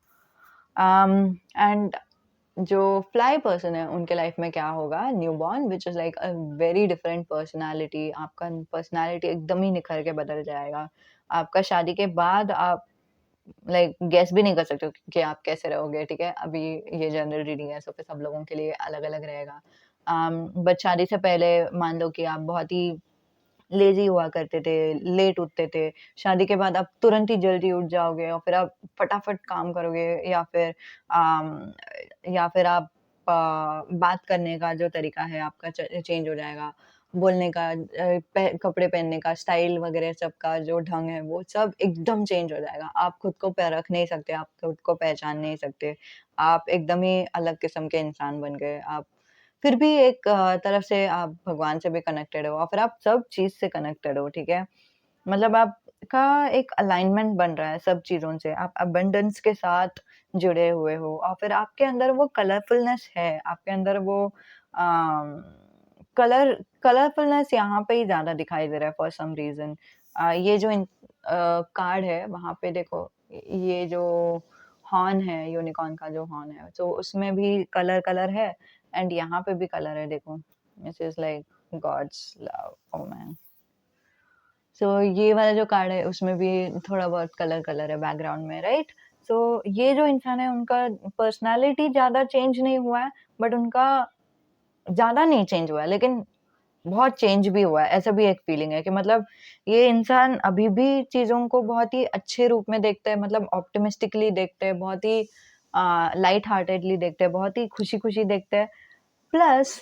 And जो फ्लाई पर्सन है उनके लाइफ में क्या होगा, newborn which is like a very different personality. आपका पर्सनालिटी एकदम ही निखर के बदल जाएगा। आपका शादी के बाद आप लाइक गेस भी नहीं कर सकते हो कि आप कैसे रहोगे, ठीक है? अभी ये जनरल रीडिंग है, फिर सब लोगों के लिए अलग-अलग रहेगा। बट शादी से पहले मान लो कि आप बहुत ही लेज़ी हुआ करते थे, लेट उठते थे। शादी के बाद आप तुरंत ही जल्दी उठ जाओगे और फिर आप फटाफट काम करोगे, अम, या फिर आप बात करने का जो तरीका है आपका चेंज हो जाएगा। बोलने का, कपड़े पहनने का स्टाइल वगैरह सबका जो ढंग है वो सब एकदम चेंज हो जाएगा। आप खुद को रख नहीं सकते, आप खुद को पहचान नहीं सकते। आप एकदम ही अलग किस्म के इंसान बन गए। आप फिर भी एक तरफ से आप भगवान से भी कनेक्टेड हो और फिर आप सब चीज़ से कनेक्टेड हो, ठीक है? मतलब आपका एक अलाइनमेंट बन रहा है सब चीज़ों से, आप अबंडेंस के साथ जुड़े हुए हो और फिर आपके अंदर वो कलरफुलनेस है, आपके अंदर वो अम, कलरफुलनेस यहाँ पे ही ज़्यादा दिखाई दे रहा है फॉर सम रीज़न। ये जो कार्ड है वहाँ पे देखो, ये जो हॉर्न है, यूनिकॉर्न का जो हॉर्न है, तो उसमें भी कलर है एंड यहाँ पे भी कलर है देखो। This is like God's love, oh man! So ये वाला जो कार्ड है उसमें भी थोड़ा बहुत कलर है बैकग्राउंड में, राइट? सो ये जो इंसान है उनका पर्सनैलिटी ज़्यादा चेंज नहीं हुआ है, बट उनका ज़्यादा नहीं चेंज हुआ है, लेकिन बहुत चेंज भी हुआ है। ऐसा भी एक फीलिंग है कि मतलब ये इंसान अभी भी चीज़ों को बहुत ही अच्छे रूप में देखता है, मतलब ऑप्टिमिस्टिकली देखते हैं, बहुत ही लाइट हार्टेडली देखते हैं, बहुत ही खुशी-खुशी देखते हैं। प्लस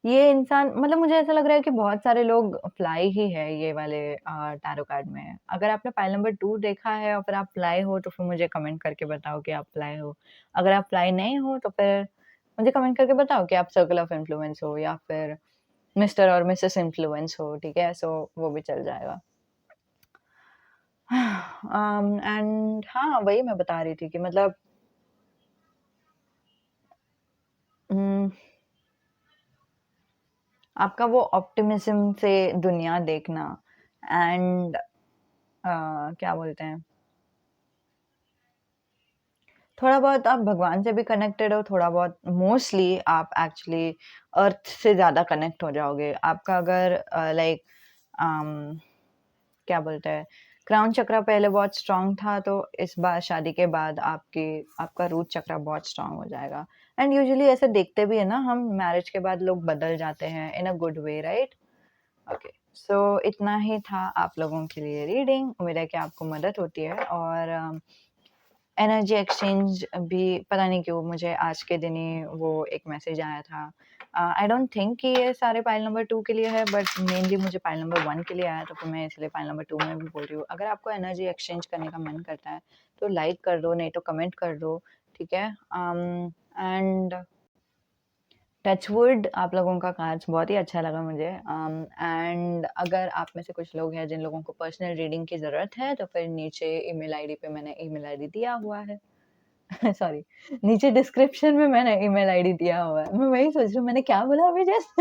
ये इंसान, मतलब मुझे ऐसा लग रहा है कि बहुत सारे लोग फ्लाई ही है ये वाले टैरो कार्ड में। अगर आपने पाइल नंबर 2 देखा है और फिर आप फ्लाई हो तो फिर मुझे कमेंट करके बताओ कि आप फ्लाई हो। अगर आप फ्लाई नहीं हो तो फिर मुझे कमेंट करके बताओ कि आप सर्कल ऑफ इन्फ्लुएंस हो या फिर मिस्टर और मिसेस इन्फ्लुएंस हो, ठीक है? सो वो भी चल जाएगा। एंड हाँ, वही मैं बता रही थी कि मतलब उम, आपका वो ऑप्टिमिज़्म से दुनिया देखना एंड क्या बोलते हैं, थोड़ा बहुत आप भगवान से भी कनेक्टेड हो, थोड़ा बहुत मोस्टली आप एक्चुअली अर्थ से ज़्यादा कनेक्ट हो जाओगे। आपका अगर लाइक अम, क्या बोलते हैं, क्राउन चक्रा पहले बहुत स्ट्रॉन्ग था, तो इस बार शादी के बाद आपका रूट चक्रा बहुत स्ट्रॉन्ग हो जाएगा। एंड यूजुअली ऐसे देखते भी है ना हम, मैरिज के बाद लोग बदल जाते हैं in a good way, right? Okay, so इतना ही था आप लोगों के लिए रीडिंग। उम्मीद है कि आपको मदद होती है। और एनर्जी एक्सचेंज भी पता नहीं क्यों मुझे आज के दिन ही वो एक मैसेज आया था। आई डोंट थिंक कि ये सारे पाइल नंबर 2 के लिए है, बट मेनली मुझे पाइल नंबर 1 के लिए आया, तो फिर मैं इसलिए पाइल नंबर 2 में भी बोल रही हूँ। अगर आपको एनर्जी एक्सचेंज करने का मन करता है तो लाइक कर दो, नहीं तो कमेंट कर दो, ठीक है? एंड टचवुड, आप लोगों का कार्ड्स बहुत ही अच्छा लगा मुझे। एंड अगर आप में से कुछ लोग हैं जिन लोगों को पर्सनल रीडिंग की ज़रूरत है तो फिर नीचे ईमेल आईडी पे मैंने ईमेल आईडी दिया हुआ है। सॉरी, नीचे डिस्क्रिप्शन में मैंने ईमेल आईडी दिया हुआ है। मैं वही सोच रही हूँ मैंने क्या बोला अभी जस्ट।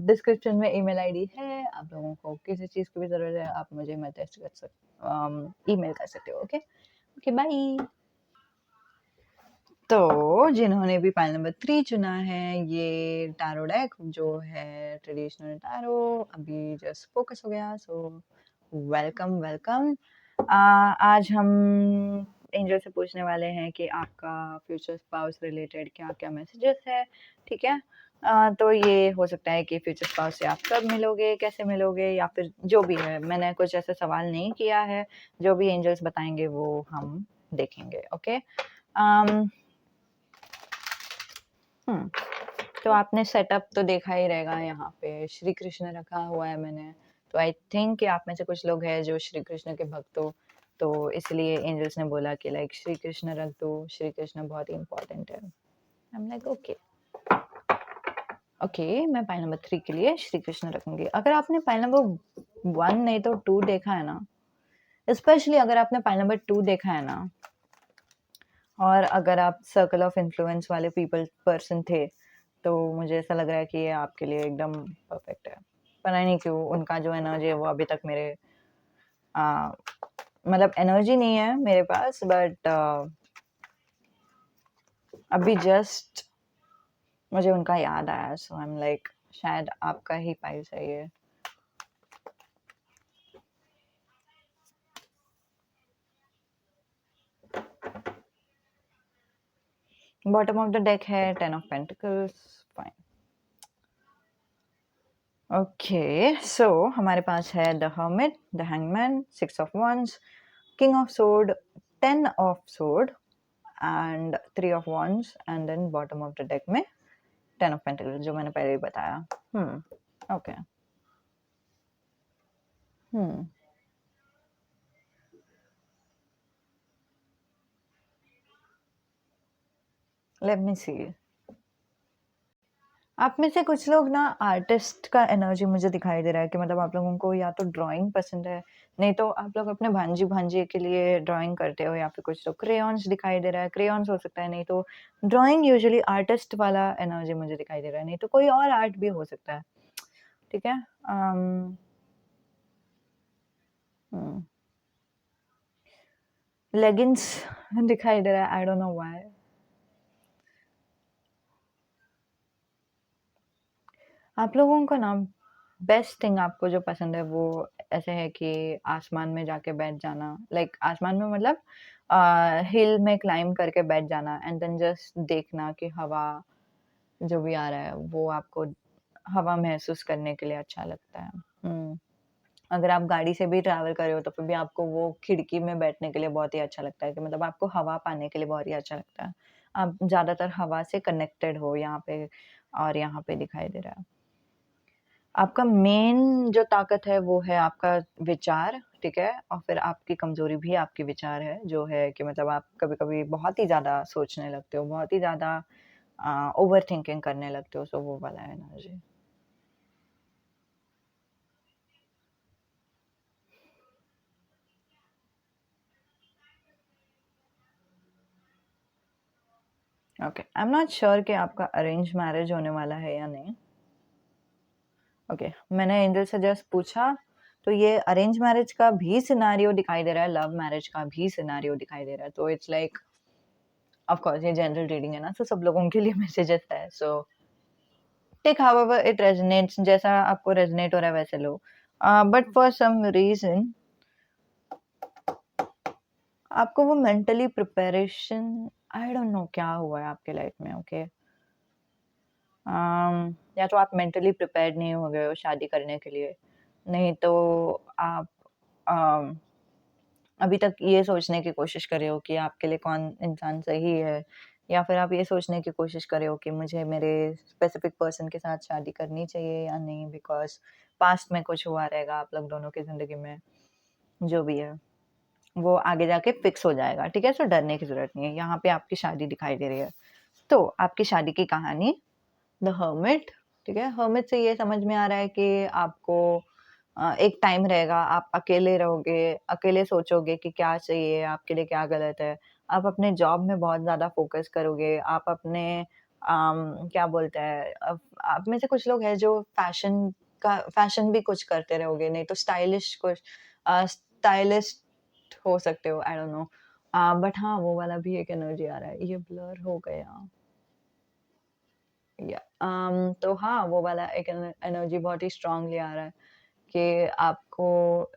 डिस्क्रिप्शन में ईमेल आईडी है, आप लोगों को किसी चीज़ की भी ज़रूरत है आप मुझे मैसेज कर सकते, ईमेल कर सकते हो। Okay, okay bye. तो जिन्होंने भी पाइल नंबर 3 चुना है, ये टैरो डेक जो है ट्रेडिशनल टैरो, अभी जस्ट फोकस हो गया, सो वेलकम वेलकम। आज हम एंजल से पूछने वाले हैं कि आपका फ्यूचर स्पाउस रिलेटेड क्या-क्या मैसेजेस है, ठीक है? तो ये हो सकता है कि फ्यूचर स्पाउस से आप कब मिलोगे, कैसे मिलोगे, या फिर जो भी है। मैंने कुछ ऐसा सवाल नहीं किया है, जो भी एंजल्स बताएँगे वो हम देखेंगे, ओके? अम हुँ, तो आपने सेटअप तो देखा ही रहेगा, यहाँ पे श्री कृष्ण रखा हुआ है मैंने, तो आई थिंक कि आप में से कुछ लोग हैं जो श्री कृष्ण के भक्त हो, तो इसलिए एंजल्स ने बोला कि लाइक श्री कृष्ण रख दो, श्री कृष्ण बहुत ही इम्पोर्टेंट है। आई एम लाइक ओके, ओके मैं पाइल नंबर 3 के लिए श्री कृष्ण रखूँगी। अगर आपने पाइल नंबर 1 नहीं तो 2 देखा है ना, स्पेशली अगर आपने पाइल नंबर 2 देखा है ना, और अगर आप सर्कल ऑफ इन्फ्लुएंस वाले पर्सन थे, तो मुझे ऐसा लग रहा है कि ये आपके लिए एकदम परफेक्ट है। पता नहीं क्यों उनका जो एनर्जी है वो अभी तक मेरे मतलब एनर्जी नहीं है मेरे पास, बट अभी जस्ट मुझे उनका याद आया, सो आई एम लाइक शायद आपका ही पाइल्स है ये। बॉटम ऑफ द डेक है 10 of pentacles, fine. Okay, so हमारे पास है the hermit, the hangman, 6 of wands, king of sword, 10 of sword and 3 of wands, and then bottom of the deck में 10 ऑफ पेंटिकल्स, जो मैंने पहले ही बताया। ओके। Let me see. आप में से कुछ लोग ना आर्टिस्ट का एनर्जी मुझे दिखाई दे रहा है कि मतलब आप लोगों को या तो ड्राइंग पसंद है, नहीं तो आप लोग अपने भांजी-भांजी के लिए ड्राइंग करते हो, या फिर कुछ लोग क्रेयॉन्स दिखाई दे रहा है, क्रेयॉन्स हो सकता है, नहीं तो ड्राइंग यूजुअली आर्टिस्ट वाला एनर्जी मुझे दिखाई दे रहा है, नहीं तो कोई और आर्ट भी हो सकता है, ठीक है? हुँ, लेगिंग्स दिखाई दे रहा है, आई डोंट नो व्हाई। आप लोगों को ना बेस्ट थिंग आपको जो पसंद है वो ऐसे है कि आसमान में जाके बैठ जाना, लाइक आसमान में मतलब हिल में क्लाइंब करके बैठ जाना एंड देन जस्ट देखना कि हवा जो भी आ रहा है वो आपको हवा महसूस करने के लिए अच्छा लगता है। अगर आप गाड़ी से भी ट्रैवल कर रहे हो तो फिर भी आपको वो खिड़की में बैठने के लिए बहुत ही अच्छा लगता है कि मतलब आपको हवा पाने के लिए बहुत ही अच्छा लगता है। आप ज़्यादातर हवा से कनेक्टेड हो यहाँ पे, और यहाँ पे दिखाई दे रहा है। आपका मेन जो ताकत है वो है आपका विचार, ठीक है? और फिर आपकी कमज़ोरी भी आपके विचार है, जो है कि मतलब आप कभी-कभी बहुत ही ज़्यादा सोचने लगते हो, बहुत ही ज़्यादा ओवरथिंकिंग करने लगते हो, सो वो वाला energy. Okay, I am not sure कि आपका अरेंज मैरिज होने वाला है या नहीं। ओके, मैंने एंजल से जस्ट पूछा, तो ये अरेंज मैरिज का भी सिनेरियो दिखाई दे रहा है, लव मैरिज का भी सिनेरियो दिखाई दे रहा है, तो इट्स लाइक ऑफ कोर्स ये जनरल रीडिंग है ना, तो सब लोगों के लिए मैसेजेस है, so take however it resonates, जैसा आपको रेजोनेट हो रहा है वैसे लो। बट फॉर सम रीजन आपको वो mentally preparation, I don't know क्या हुआ है आपके लाइफ में, ओके? या तो आप मेंटली प्रिपेयर्ड नहीं हो गए हो शादी करने के लिए, नहीं तो आप um, अभी तक ये सोचने की कोशिश कर रहे हो कि आपके लिए कौन इंसान सही है, या फिर आप ये सोचने की कोशिश कर रहे हो कि मुझे मेरे स्पेसिफिक पर्सन के साथ शादी करनी चाहिए या नहीं, बिकॉज़ पास्ट में कुछ हुआ रहेगा आप लोग दोनों की ज़िंदगी में, जो भी है, वो आगे जाके फिक्स हो जाएगा, ठीक है? सो डरने की ज़रूरत नहीं है, यहाँ पे आपकी शादी दिखाई दे रही है। तो आपकी शादी की कहानी द हर्मिट, ठीक है? हर्मिट से ये समझ में आ रहा है कि आपको एक टाइम रहेगा, आप अकेले रहोगे, अकेले सोचोगे कि क्या सही है, आपके लिए क्या गलत है। आप अपने जॉब में बहुत ज़्यादा फ़ोकस करोगे, आप अपने क्या बोलते हैं, आप में से कुछ लोग हैं जो फ़ैशन भी कुछ करते रहोगे, नहीं तो स्टाइलिश कुछ स्टाइलिस्ट हो सकते हो, आई डोंट नो। बट हाँ, वो वाला भी एक एनर्जी आ रहा है। ये ब्लर हो गया। या तो हाँ, वो वाला एक एनर्जी बहुत ही स्ट्रांगली आ रहा है कि आपको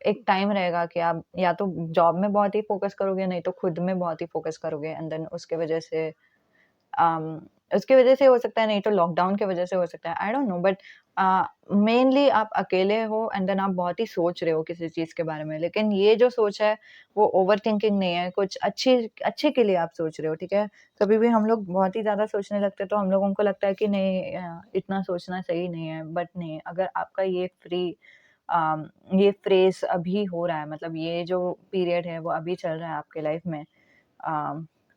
एक टाइम रहेगा कि आप या तो जॉब में बहुत ही फ़ोकस करोगे, नहीं तो खुद में बहुत ही फ़ोकस करोगे, एंड देन उसकी वजह से हो सकता है, नहीं तो लॉकडाउन की वजह से हो सकता है, I don't no, but mainly आप अकेले हो एंड देन आप बहुत ही सोच रहे हो किसी चीज़ के बारे में, लेकिन ये जो सोच है वो ओवरथिंकिंग नहीं है, कुछ अच्छे के लिए आप सोच रहे हो, ठीक है? कभी भी हम लोग बहुत ही ज़्यादा सोचने लगते हैं तो हम लोगों को लगता है कि नहीं, इतना सोचना सही नहीं है, बट नहीं, अगर आपका ये फ़ेज़ अभी हो रहा है, मतलब ये जो पीरियड है वो अभी चल रहा है आपके लाइफ़ में,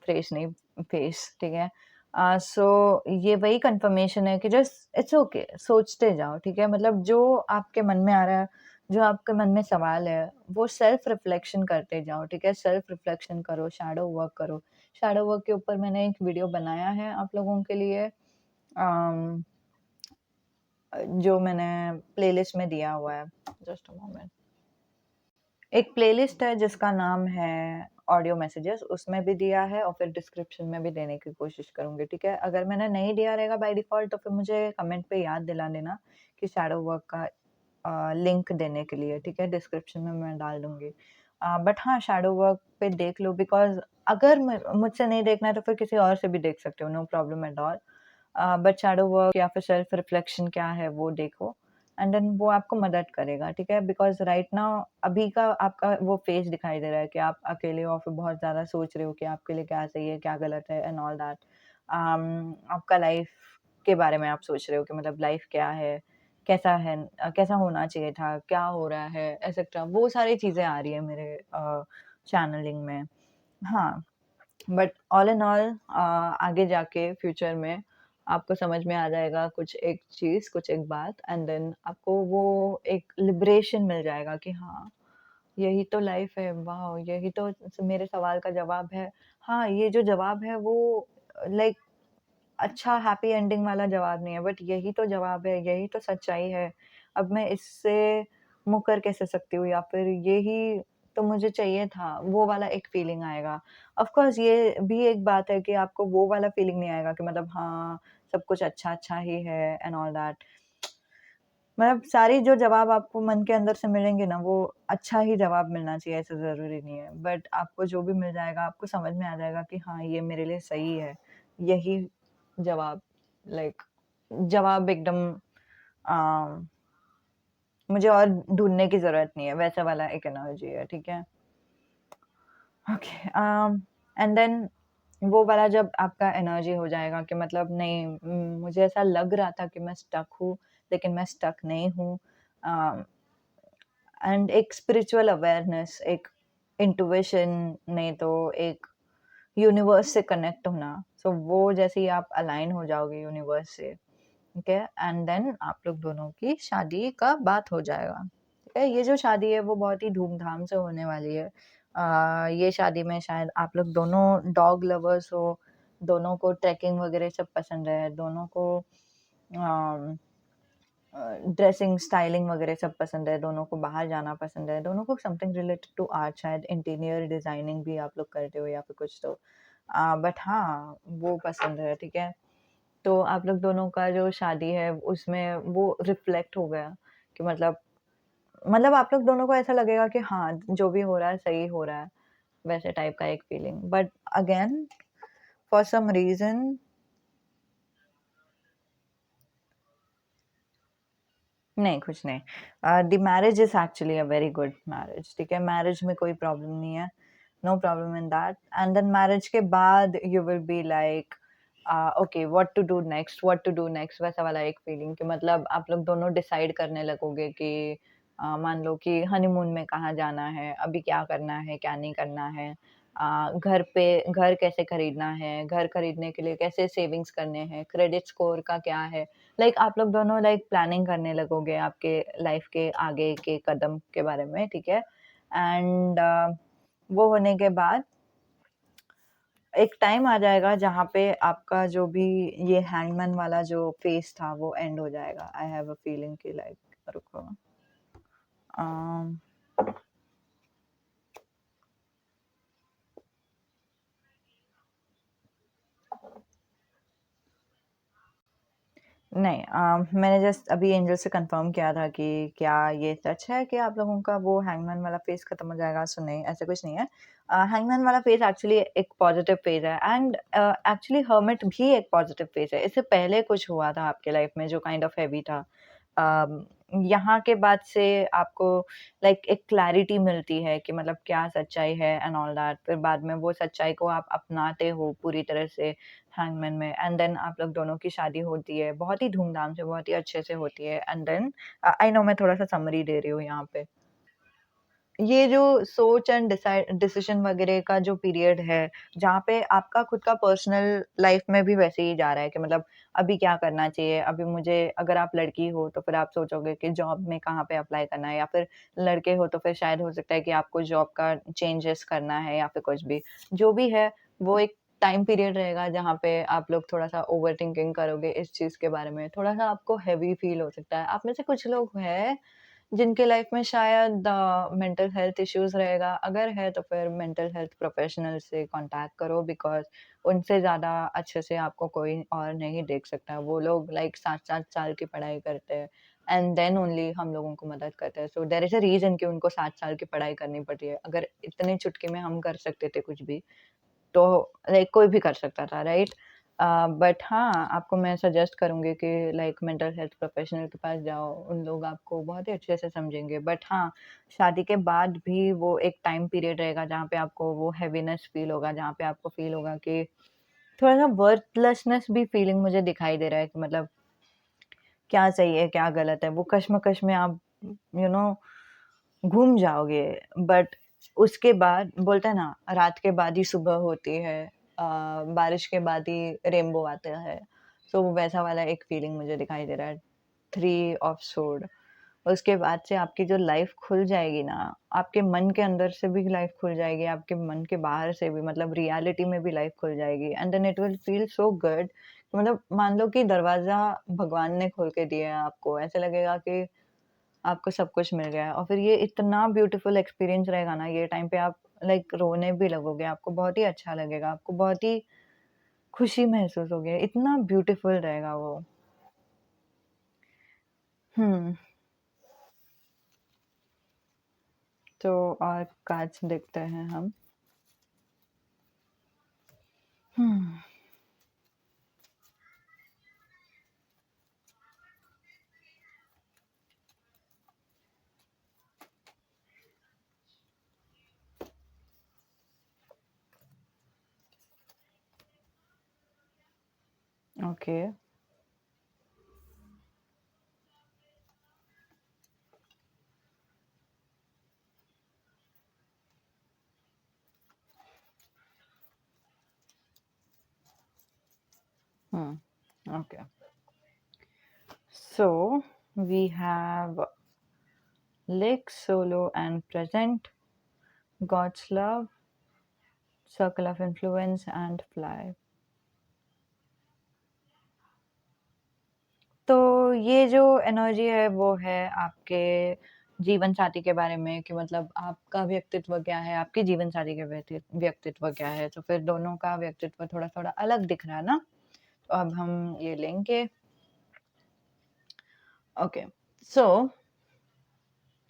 फ़्रेज़ नहीं, फ़ेज़, ठीक है? सो ये वही कन्फर्मेशन है कि जस्ट इट्स ओके, सोचते जाओ, ठीक है? मतलब जो आपके मन में आ रहा है, जो आपके मन में सवाल है, वो सेल्फ रिफ्लेक्शन करते जाओ, ठीक है? सेल्फ रिफ्लेक्शन करो, शैडो वर्क करो। शैडो वर्क के ऊपर मैंने एक वीडियो बनाया है आप लोगों के लिए। अम जो मैंने प्लेलिस्ट में दिया हुआ है। Just a moment. एक प्लेलिस्ट है जिसका नाम है ऑडियो मैसेजेस, उसमें भी दिया है और फिर डिस्क्रिप्शन में भी देने की कोशिश करूँगी, ठीक है? अगर मैंने नहीं दिया रहेगा बाय डिफ़ॉल्ट तो फिर मुझे कमेंट पे याद दिला देना कि शैडो वर्क का लिंक देने के लिए, ठीक है? डिस्क्रिप्शन में मैं डाल दूँगी। बट हाँ, शैडो वर्क पे देख लो बिकॉज़ अगर मुझसे नहीं देखना है तो फिर किसी और से भी देख सकते हो, no problem at all. But shadow work या फिर सेल्फ रिफ्लेक्शन क्या है वो देखो एंड देन वो आपको मदद करेगा, ठीक है? बिकॉज़ राइट नाउ अभी का आपका वो फेज़ दिखाई दे रहा है कि आप अकेले हो और फिर बहुत ज़्यादा सोच रहे हो कि आपके लिए क्या सही है, क्या गलत है एंड ऑल दैट। आपका लाइफ़ के बारे में आप सोच रहे हो कि मतलब लाइफ़ क्या है, कैसा है, कैसा होना चाहिए था, क्या हो रहा है, एटसेट्रा वो सारी चीज़ें आ रही है मेरे चैनलिंग में। हाँ। बट ऑल इन ऑल आगे जाके फ्यूचर में आपको समझ में आ जाएगा कुछ एक चीज़, कुछ एक बात एंड देन आपको वो एक लिबरेशन मिल जाएगा कि हाँ, यही तो लाइफ़ है, वाओ! यही तो मेरे सवाल का जवाब है। हाँ, ये जो जवाब है वो लाइक अच्छा हैप्पी एंडिंग वाला जवाब नहीं है, बट यही तो जवाब है, यही तो सच्चाई है। अब मैं इससे मुकर कैसे सकती हूँ या फिर यही तो मुझे चाहिए था, वो वाला एक फीलिंग आएगा। ऑफ़ कोर्स ये भी एक बात है कि आपको वो वाला फीलिंग नहीं आएगा कि मतलब हाँ, सब कुछ अच्छा-अच्छा ही है एंड ऑल दैट। मतलब सारी जो जवाब आपको मन के अंदर से मिलेंगे ना, वो अच्छा ही जवाब मिलना चाहिए, ऐसा ज़रूरी नहीं है। बट आपको जो भी मिल जाएगा, आपको समझ में आ जाएगा कि हाँ, ये मेरे लिए सही है। यही जवाब लाइक जवाब एकदम अ, मुझे और ढूँढने की ज़रूरत नहीं है, वैसा वाला एक एनर्जी है, ठीक है? ओके एंड देन वो वाला जब आपका एनर्जी हो जाएगा कि मतलब नहीं मुझे ऐसा लग रहा था कि मैं स्टक हूँ, लेकिन मैं स्टक नहीं हूँ। अ एंड एक स्पिरिचुअल अवेयरनेस, एक इंट्यूशन नहीं तो एक यूनिवर्स से कनेक्ट होना। सो वो जैसे ही आप अलाइन हो जाओगे यूनिवर्स से, ठीक है? एंड देन आप लोग दोनों की शादी का बात हो जाएगा। ठीक है? ये जो शादी है वो बहुत ही धूमधाम से होने वाली है। ये शादी में शायद आप लोग दोनों डॉग लवर्स हो, दोनों को ट्रैकिंग वगैरह सब पसंद है, दोनों को अ ड्रेसिंग, स्टाइलिंग वगैरह सब पसंद है, दोनों को बाहर जाना पसंद है, दोनों को समथिंग रिलेटेड टू आर्ट शायद इंटीरियर डिज़ाइनिंग भी आप लोग करते हो या फिर कुछ तो। बट हाँ, वो पसंद है, ठीक है? तो आप लोग दोनों का जो शादी है उसमें वो रिफ्लेक्ट हो गया कि मतलब आप लोग दोनों को ऐसा लगेगा कि हाँ, जो भी हो रहा है सही हो रहा है, वैसे टाइप का एक feeling. But again for some reason नहीं, कुछ नहीं। The marriage is actually a very good marriage, ठीक है? मैरिज में कोई प्रॉब्लम नहीं है, no problem in that and then marriage के बाद you will be like okay what to do next वैसा वाला एक फीलिंग कि मतलब आप लोग दोनों डिसाइड करने लगोगे कि मान लो कि हनीमून में कहाँ जाना है, अभी क्या करना है, क्या नहीं करना है। घर कैसे खरीदना है, घर खरीदने के लिए कैसे सेविंग्स करने हैं, क्रेडिट स्कोर का क्या है। लाइक आप लोग दोनों लाइक प्लानिंग करने लगोगे आपके लाइफ के आगे के कदम के बारे में, ठीक है? एंड वो होने के बाद एक टाइम आ जाएगा जहाँ पे आपका जो भी ये हैंगमैन वाला जो फेज़ था वो एंड हो जाएगा। आई हैव अ फीलिंग कि लाइक रुको अम नहीं मैंने जस्ट अभी एंजल से कंफर्म किया था कि क्या ये सच है कि आप लोगों का वो हैंगमैन वाला फेज़ खत्म हो जाएगा? सो नहीं, ऐसा कुछ नहीं है। हैंगमैन वाला फेज़ एक्चुअली एक पॉज़िटिव फेज़ है एंड एक्चुअली हर्मिट भी एक पॉज़िटिव फेज़ है। इससे पहले कुछ हुआ था आपके लाइफ़ में जो काइंड ऑफ हेवी था। अम, यहाँ के बाद से आपको लाइक एक क्लैरिटी मिलती है कि मतलब क्या सच्चाई है एंड ऑल दैट। फिर बाद में वो सच्चाई को आप अपनाते हो पूरी तरह से हैंगमैन में एंड देन आप लोग दोनों की शादी होती है। बहुत ही धूमधाम से, बहुत ही अच्छे से होती है एंड देन आई नो मैं थोड़ा-सा समरी दे रही हूँ यहाँ पे। ये जो सोच एंड डिसीजन वगैरह का जो पीरियड है, जहाँ पे आपका खुद का पर्सनल लाइफ में भी वैसे ही जा रहा है कि मतलब अभी क्या करना चाहिए? अभी मुझे अगर आप लड़की हो तो फिर आप सोचोगे कि जॉब में कहाँ पे अप्लाई करना है या फिर लड़के हो तो फिर शायद हो सकता है कि आपको जॉब का चेंजेस करना है या फिर कुछ भी। जो भी है वो एक टाइम पीरियड रहेगा जहाँ पे आप लोग थोड़ा-सा ओवरथिंकिंग करोगे इस चीज़ के बारे में, थोड़ा-सा आपको हेवी फ़ील हो सकता है। आप में से कुछ लोग हैं जिनके लाइफ में शायद मेंटल हेल्थ इश्यूज़ रहेगा, अगर है तो फिर मेंटल हेल्थ प्रोफेशनल से कॉन्टैक्ट करो बिकॉज़ उनसे ज़्यादा अच्छे से आपको कोई और नहीं देख सकता। वो लोग लाइक 7-7 साल की पढ़ाई करते हैं एंड देन ओनली हम लोगों को मदद करते हैं। So there is a reason कि उनको 7 साल की पढ़ाई करनी पड़ी है। अगर इतने चुटकी में हम कर सकते थे कुछ भी, तो लाइक कोई भी कर सकता था, राइट? बट हाँ, आपको मैं सजेस्ट करूँगी कि लाइक मेंटल हेल्थ प्रोफेशनल के पास जाओ, उन लोग आपको बहुत ही अच्छे से समझेंगे। बट हाँ, शादी के बाद भी वो एक टाइम पीरियड रहेगा जहाँ पे आपको वो हेवीनेस फ़ील होगा, जहाँ पे आपको फ़ील होगा कि थोड़ा-सा वर्थलेसनेस भी फीलिंग मुझे दिखाई दे रहा है कि मतलब क्या सही है, क्या गलत है, वो कश्मकश में आप यू नो घूम जाओगे। बट उसके बाद बोलते हैं ना, रात के बाद ही सुबह होती है, बारिश के बाद ही रेनबो आता है। सो वो वैसा वाला एक फीलिंग मुझे दिखाई दे रहा है। थ्री ऑफ सोर्ड, उसके बाद से आपकी जो लाइफ खुल जाएगी ना, आपके मन के अंदर से भी लाइफ खुल जाएगी, आपके मन के बाहर से भी, मतलब रियलिटी में भी लाइफ खुल जाएगी and then it will feel so good. मतलब मान लो कि दरवाज़ा भगवान ने खोल के दिया है आपको, ऐसा लगेगा कि आपको सब कुछ मिल गया है और फिर ये इतना ब्यूटीफुल एक्सपीरियंस रहेगा ना, ये टाइम पे आप लाइक रोने भी लगोगे, आपको बहुत ही अच्छा लगेगा, आपको बहुत ही खुशी महसूस होगी, इतना ब्यूटीफुल रहेगा वो। हुँ, तो और कार्ड्स देखते हैं हम। Hmm, okay. Hmm, okay. So, we have Lick, Solo and Present, God's Love, Circle of Influence and Fly। तो ये जो एनर्जी है वो है आपके जीवन साथी के बारे में कि मतलब आपका व्यक्तित्व क्या है, आपके जीवन साथी का व्यक्तित्व क्या है, तो फिर दोनों का व्यक्तित्व थोड़ा-थोड़ा अलग दिख रहा है ना? तो अब हम ये लेंगे। ओके, सो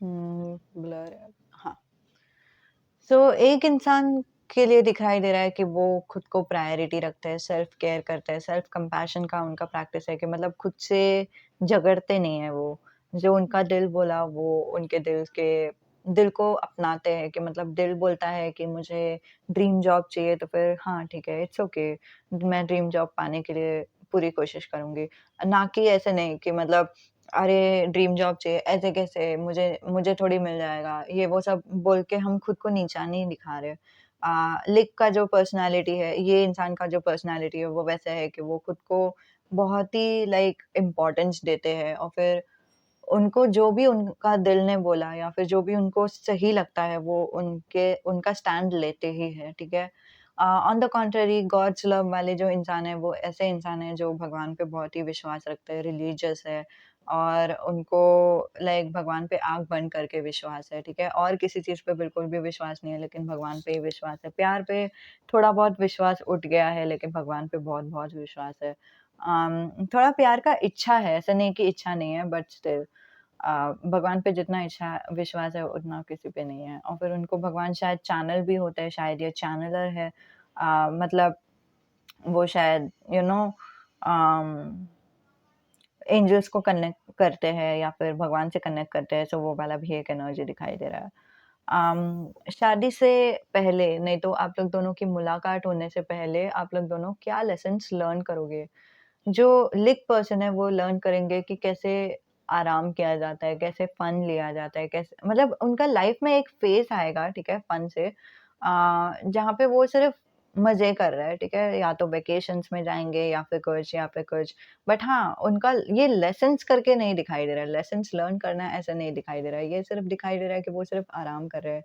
ब्लर है। हाँ। सो एक इंसान के लिए दिखाई दे रहा है कि वो खुद को प्रायोरिटी रखते हैं, सेल्फ केयर करते हैं, सेल्फ कंपैशन का उनका प्रैक्टिस है कि मतलब खुद से झगड़ते नहीं है वो। जो उनका दिल बोला वो उनके दिल को अपनाते हैं कि मतलब दिल बोलता है कि मुझे ड्रीम जॉब चाहिए तो फिर हाँ, ठीक है, इट्स ओके, मैं ड्रीम जॉब पाने के लिए पूरी कोशिश करूँगी। ना कि ऐसे नहीं कि मतलब अरे! ड्रीम जॉब चाहिए, ऐसे कैसे? मुझे मुझे थोड़ी मिल जाएगा। ये वो सब बोल के हम खुद को नीचा नहीं दिखा रहे। लिक का जो पर्सनैलिटी है, ये इंसान का जो पर्सनैलिटी है, वो वैसा है कि वो खुद को बहुत ही लाइक इम्पोर्टेंस देते हैं और फिर उनको जो भी उनका दिल ने बोला या फिर जो भी उनको सही लगता है, वो उनका स्टैंड लेते ही हैं, ठीक है? On the contrary God's love वाले जो इंसान हैं, वो ऐसे इंसान हैं जो भगवान पे बहुत ही विश्वास रखते हैं, रिलीजियस है और उनको लाइक भगवान पे आँख बंद करके विश्वास है, ठीक है? और किसी चीज़ पे बिल्कुल भी विश्वास नहीं है, लेकिन भगवान पे ही विश्वास है। प्यार पे थोड़ा बहुत विश्वास उठ गया है, लेकिन भगवान पे बहुत-बहुत विश्वास है। थोड़ा प्यार का इच्छा है, ऐसा नहीं कि इच्छा नहीं है बट स्टिल भगवान पे जितना इच्छा विश्वास है उतना किसी पे नहीं है और फिर उनको भगवान शायद चैनल भी होता है, शायद ये चैनलर है। मतलब वो शायद अम, एंजल्स को कनेक्ट करते हैं या फिर भगवान से कनेक्ट करते हैं, सो वो वाला भी एक एनर्जी दिखाई दे रहा है। शादी से पहले नहीं तो आप लोग दोनों की मुलाकात होने से पहले आप लोग दोनों क्या लेसन्स लर्न करोगे? जो लिक पर्सन है वो लर्न करेंगे कि कैसे आराम किया जाता है, कैसे फन लिया जाता है, कैसे मतलब उनका लाइफ में एक फेज़ आएगा, ठीक है, फन से जहाँ पे वो सिर्फ़ मज़े कर रहे हैं, ठीक है, या तो वेकेशंस में जाएँगे या फिर कुछ। बट हाँ, उनका ये लेसन्स करके नहीं दिखाई दे रहा है, लेसन्स लर्न करना है ऐसा नहीं दिखाई दे रहा है, ये सिर्फ़ दिखाई दे रहा है कि वो सिर्फ़ आराम कर रहे हैं,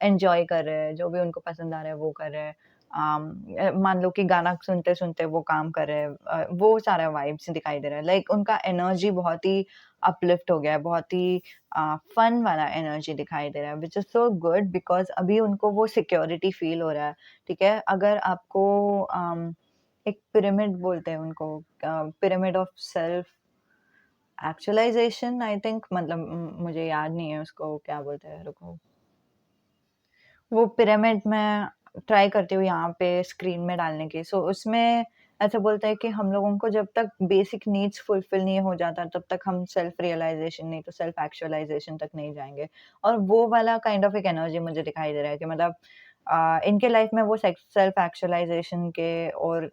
एन्जॉय कर रहे हैं, जो भी उनको पसंद आ रहा है वो कर रहे हैं। मान लो कि गाना सुनते-सुनते वो काम कर रहे हैं, वो सारा वाइब्स दिखाई दे रहा है। लाइक उनका एनर्जी बहुत ही अपलिफ्ट हो गया है, बहुत ही फन वाला एनर्जी दिखाई दे रहा है, which is so good because अभी उनको वो सिक्योरिटी फ़ील हो रहा है, ठीक है? अगर आपको एक पिरामिड बोलते हैं उनको, pyramid of self actualization I think, मतलब मुझे याद नहीं है उसको क्या बोलते हैं, रुको। वो पिरामिड मैं ट्राई करती हूँ यहाँ पे स्क्रीन में डालने की। सो उसमें ऐसा बोलता है कि हम लोगों को जब तक बेसिक नीड्स फुलफिल नहीं हो जाता, तब तक हम सेल्फ रियलाइज़ेशन नहीं तो सेल्फ एक्चुअलाइज़ेशन तक नहीं जाएँगे। और वो वाला काइंड ऑफ एक एनर्जी मुझे दिखाई दे रहा है कि मतलब इनके लाइफ़ में वो सेल्फ एक्चुअलाइज़ेशन के और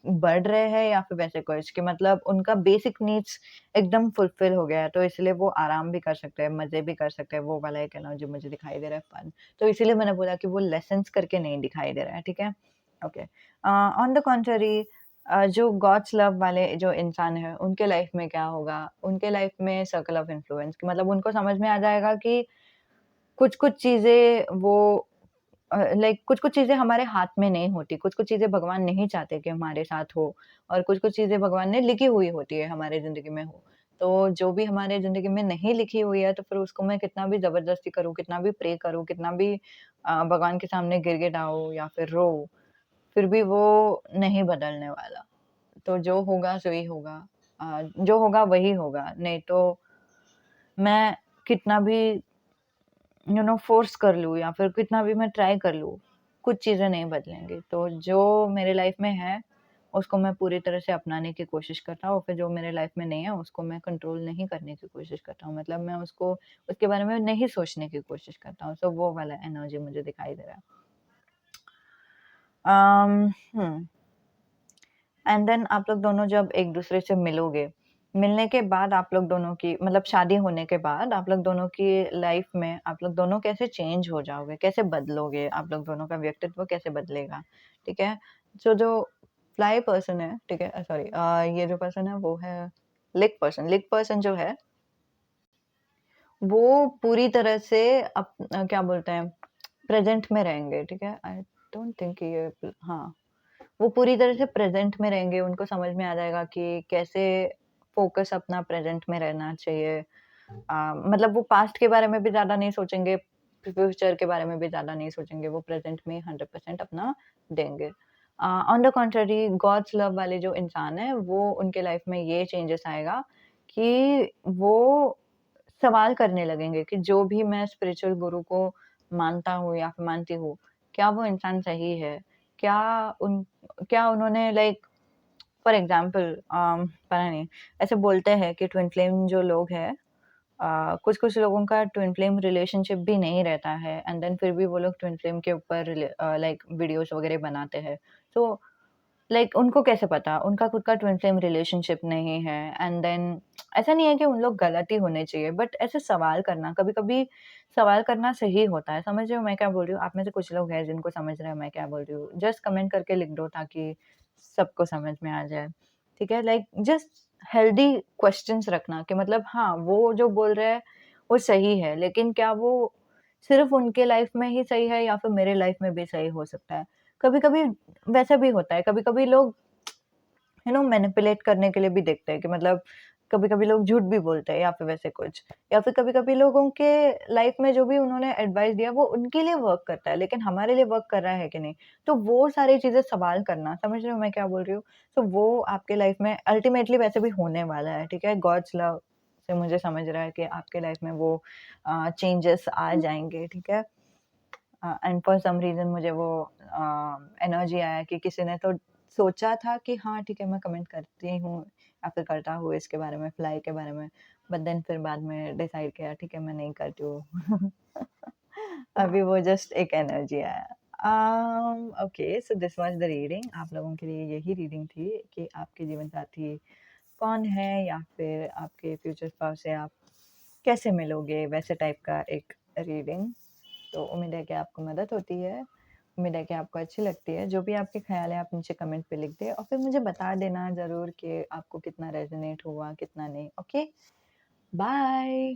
बढ़ रहे हैं या फिर वैसे कुछ कि मतलब उनका बेसिक नीड्स एकदम फुलफिल हो गया है, तो इसलिए वो आराम भी कर सकते हैं, मज़े भी कर सकते हैं, वो वाला एक एनर्जी मुझे दिखाई दे रहा है, फन। तो इसीलिए मैंने बोला कि वो लेसन्स करके नहीं दिखाई दे रहा है, ठीक है? ओके। ऑन द कॉन्ट्ररी, जो गॉड्स लव वाले जो इंसान हैं, उनके लाइफ़ में क्या होगा? उनके लाइफ़ में सर्कल ऑफ इन्फ्लुएंस कि मतलब उनको समझ में आ जाएगा कि कुछ-कुछ चीज़ें वो लाइक कुछ-कुछ चीज़ें हमारे हाथ में नहीं होती, कुछ-कुछ चीज़ें भगवान नहीं चाहते कि हमारे साथ हो और कुछ-कुछ चीज़ें भगवान ने लिखी हुई होती है हमारी ज़िंदगी में हो। तो जो भी हमारे ज़िंदगी में नहीं लिखी हुई है, तो फिर उसको मैं कितना भी ज़बरदस्ती करूँ, कितना भी प्रे करूँ, कितना भी भगवान के सामने गिड़गिड़ाऊँ या फिर रोऊँ, फिर भी वो नहीं बदलने वाला। तो जो होगा सो ही होगा। जो होगा वही होगा, नहीं तो मैं कितना भी फ़ोर्स कर लूँ या फिर कितना भी मैं ट्राई कर लूँ, कुछ चीज़ें नहीं बदलेंगी। तो जो मेरे लाइफ़ में है, उसको मैं पूरी तरह से अपनाने की कोशिश करता हूँ, फिर जो मेरे लाइफ़ में नहीं है, उसको मैं कंट्रोल नहीं करने की कोशिश करता हूँ। मतलब मैं उसको उसके बारे में नहीं सोचने की कोशिश करता हूँ। सो वो वाला एनर्जी मुझे दिखाई दे रहा है। हुँ। एंड देन आप लोग दोनों जब एक-दूसरे से मिलोगे, मिलने के बाद आप लोग दोनों की मतलब शादी होने के बाद आप लोग दोनों की लाइफ में आप लोग दोनों कैसे चेंज हो जाओगे, कैसे बदलोगे, आप लोग दोनों का व्यक्तित्व कैसे बदलेगा, ठीक है? जो फ्लाई पर्सन है, ठीक है? सॉरी, ये जो पर्सन है वो है लिक पर्सन। लिक पर्सन जो है, वो पूरी तरह से क्या बोलते हैं, प्रेज़ेंट में रहेंगे, ठीक है? आई डोंट थिंक ये हाँ। वो पूरी तरह से प्रेज़ेंट में रहेंगे, उनको समझ में आ जाएगा कि कैसे फ़ोकस अपना प्रेज़ेंट में रहना चाहिए। मतलब वो पास्ट के बारे में भी ज़्यादा नहीं सोचेंगे, फ्यूचर के बारे में भी ज़्यादा नहीं सोचेंगे, वो प्रेज़ेंट में 100% अपना देंगे। On the contrary God's love वाले जो इंसान हैं, वो उनके लाइफ़ में ये चेंजेस आएगा कि वो सवाल करने लगेंगे कि जो भी मैं स्पिरिचुअल गुरु को मानता हूँ या फिर मानती हूँ, क्या वो इंसान सही है? क्या उन क्या उन्होंने लाइक फॉर एग्ज़ाम्पल पता नहीं, ऐसे बोलते हैं कि ट्विन फ्लेम जो लोग हैं, कुछ-कुछ लोगों का ट्विन फ्लेम रिलेशनशिप भी नहीं रहता है एंड देन फिर भी वो लोग ट्विन फ्लेम के ऊपर लाइक वीडियोज़ वगैरह बनाते हैं। तो लाइक उनको कैसे पता? उनका खुद का ट्विन फ्लेम रिलेशनशिप नहीं है एंड देन ऐसा नहीं है कि उन लोग गलत ही होने चाहिए, बट ऐसे सवाल करना, कभी-कभी सवाल करना सही होता है। समझ रहे हो मैं क्या बोल रही हूँ? आप में से कुछ लोग हैं जिनको समझ रहे हैं मैं क्या बोल रही हूँ। जस्ट कमेंट करके लिख दो ताकि सबको समझ में आ जाए। ठीक है? लाइक जस्ट हेल्दी क्वेश्चन्स रखना कि मतलब हाँ, वो जो बोल रहे हैं वो सही है, लेकिन क्या वो सिर्फ़ उनके लाइफ़ में ही सही है या फिर मेरे लाइफ़ में भी सही हो सकता है? कभी-कभी वैसा भी होता है, कभी-कभी लोग मैनिपुलेट करने के लिए भी देखते हैं कि मतलब कभी-कभी लोग झूठ भी बोलते हैं या फिर वैसे कुछ। या फिर कभी-कभी लोगों के लाइफ में जो भी उन्होंने एडवाइस दिया वो उनके लिए वर्क करता है, लेकिन हमारे लिए वर्क कर रहा है कि नहीं? तो वो सारी चीज़ें सवाल करना, समझ रहे हो मैं क्या बोल रही हूँ? तो वो आपके लाइफ में अल्टीमेटली वैसे भी होने वाला है, ठीक है? गॉड्स लव से मुझे समझ रहा है कि आपके लाइफ में वो चेंजेस आ जाएँगे, ठीक है? एंड फॉर सम रीज़न मुझे वो एनर्जी आया कि किसी ने तो सोचा था कि हाँ, ठीक है मैं कमेंट करती हूँ या फिर करता हूँ इसके बारे में, फ्लाई के बारे में, बट देन फिर बाद में डिसाइड किया ठीक है मैं नहीं करती हूँ। अभी वो जस्ट एक एनर्जी आया। Okay, so this was the reading. आप लोगों के लिए यही रीडिंग थी कि आपके जीवन साथी कौन है या फिर आपके फ्यूचर स्पाउस से आप कैसे मिलोगे, वैसे टाइप का एक रीडिंग। तो उम्मीद है कि आपको मदद होती है, उम्मीद है कि आपको अच्छी लगती है। जो भी आपके ख़्याल है आप नीचे कमेंट पे लिख दें और फिर मुझे बता देना ज़रूर कि आपको कितना रेज़ोनेट हुआ, कितना नहीं। Okay, bye.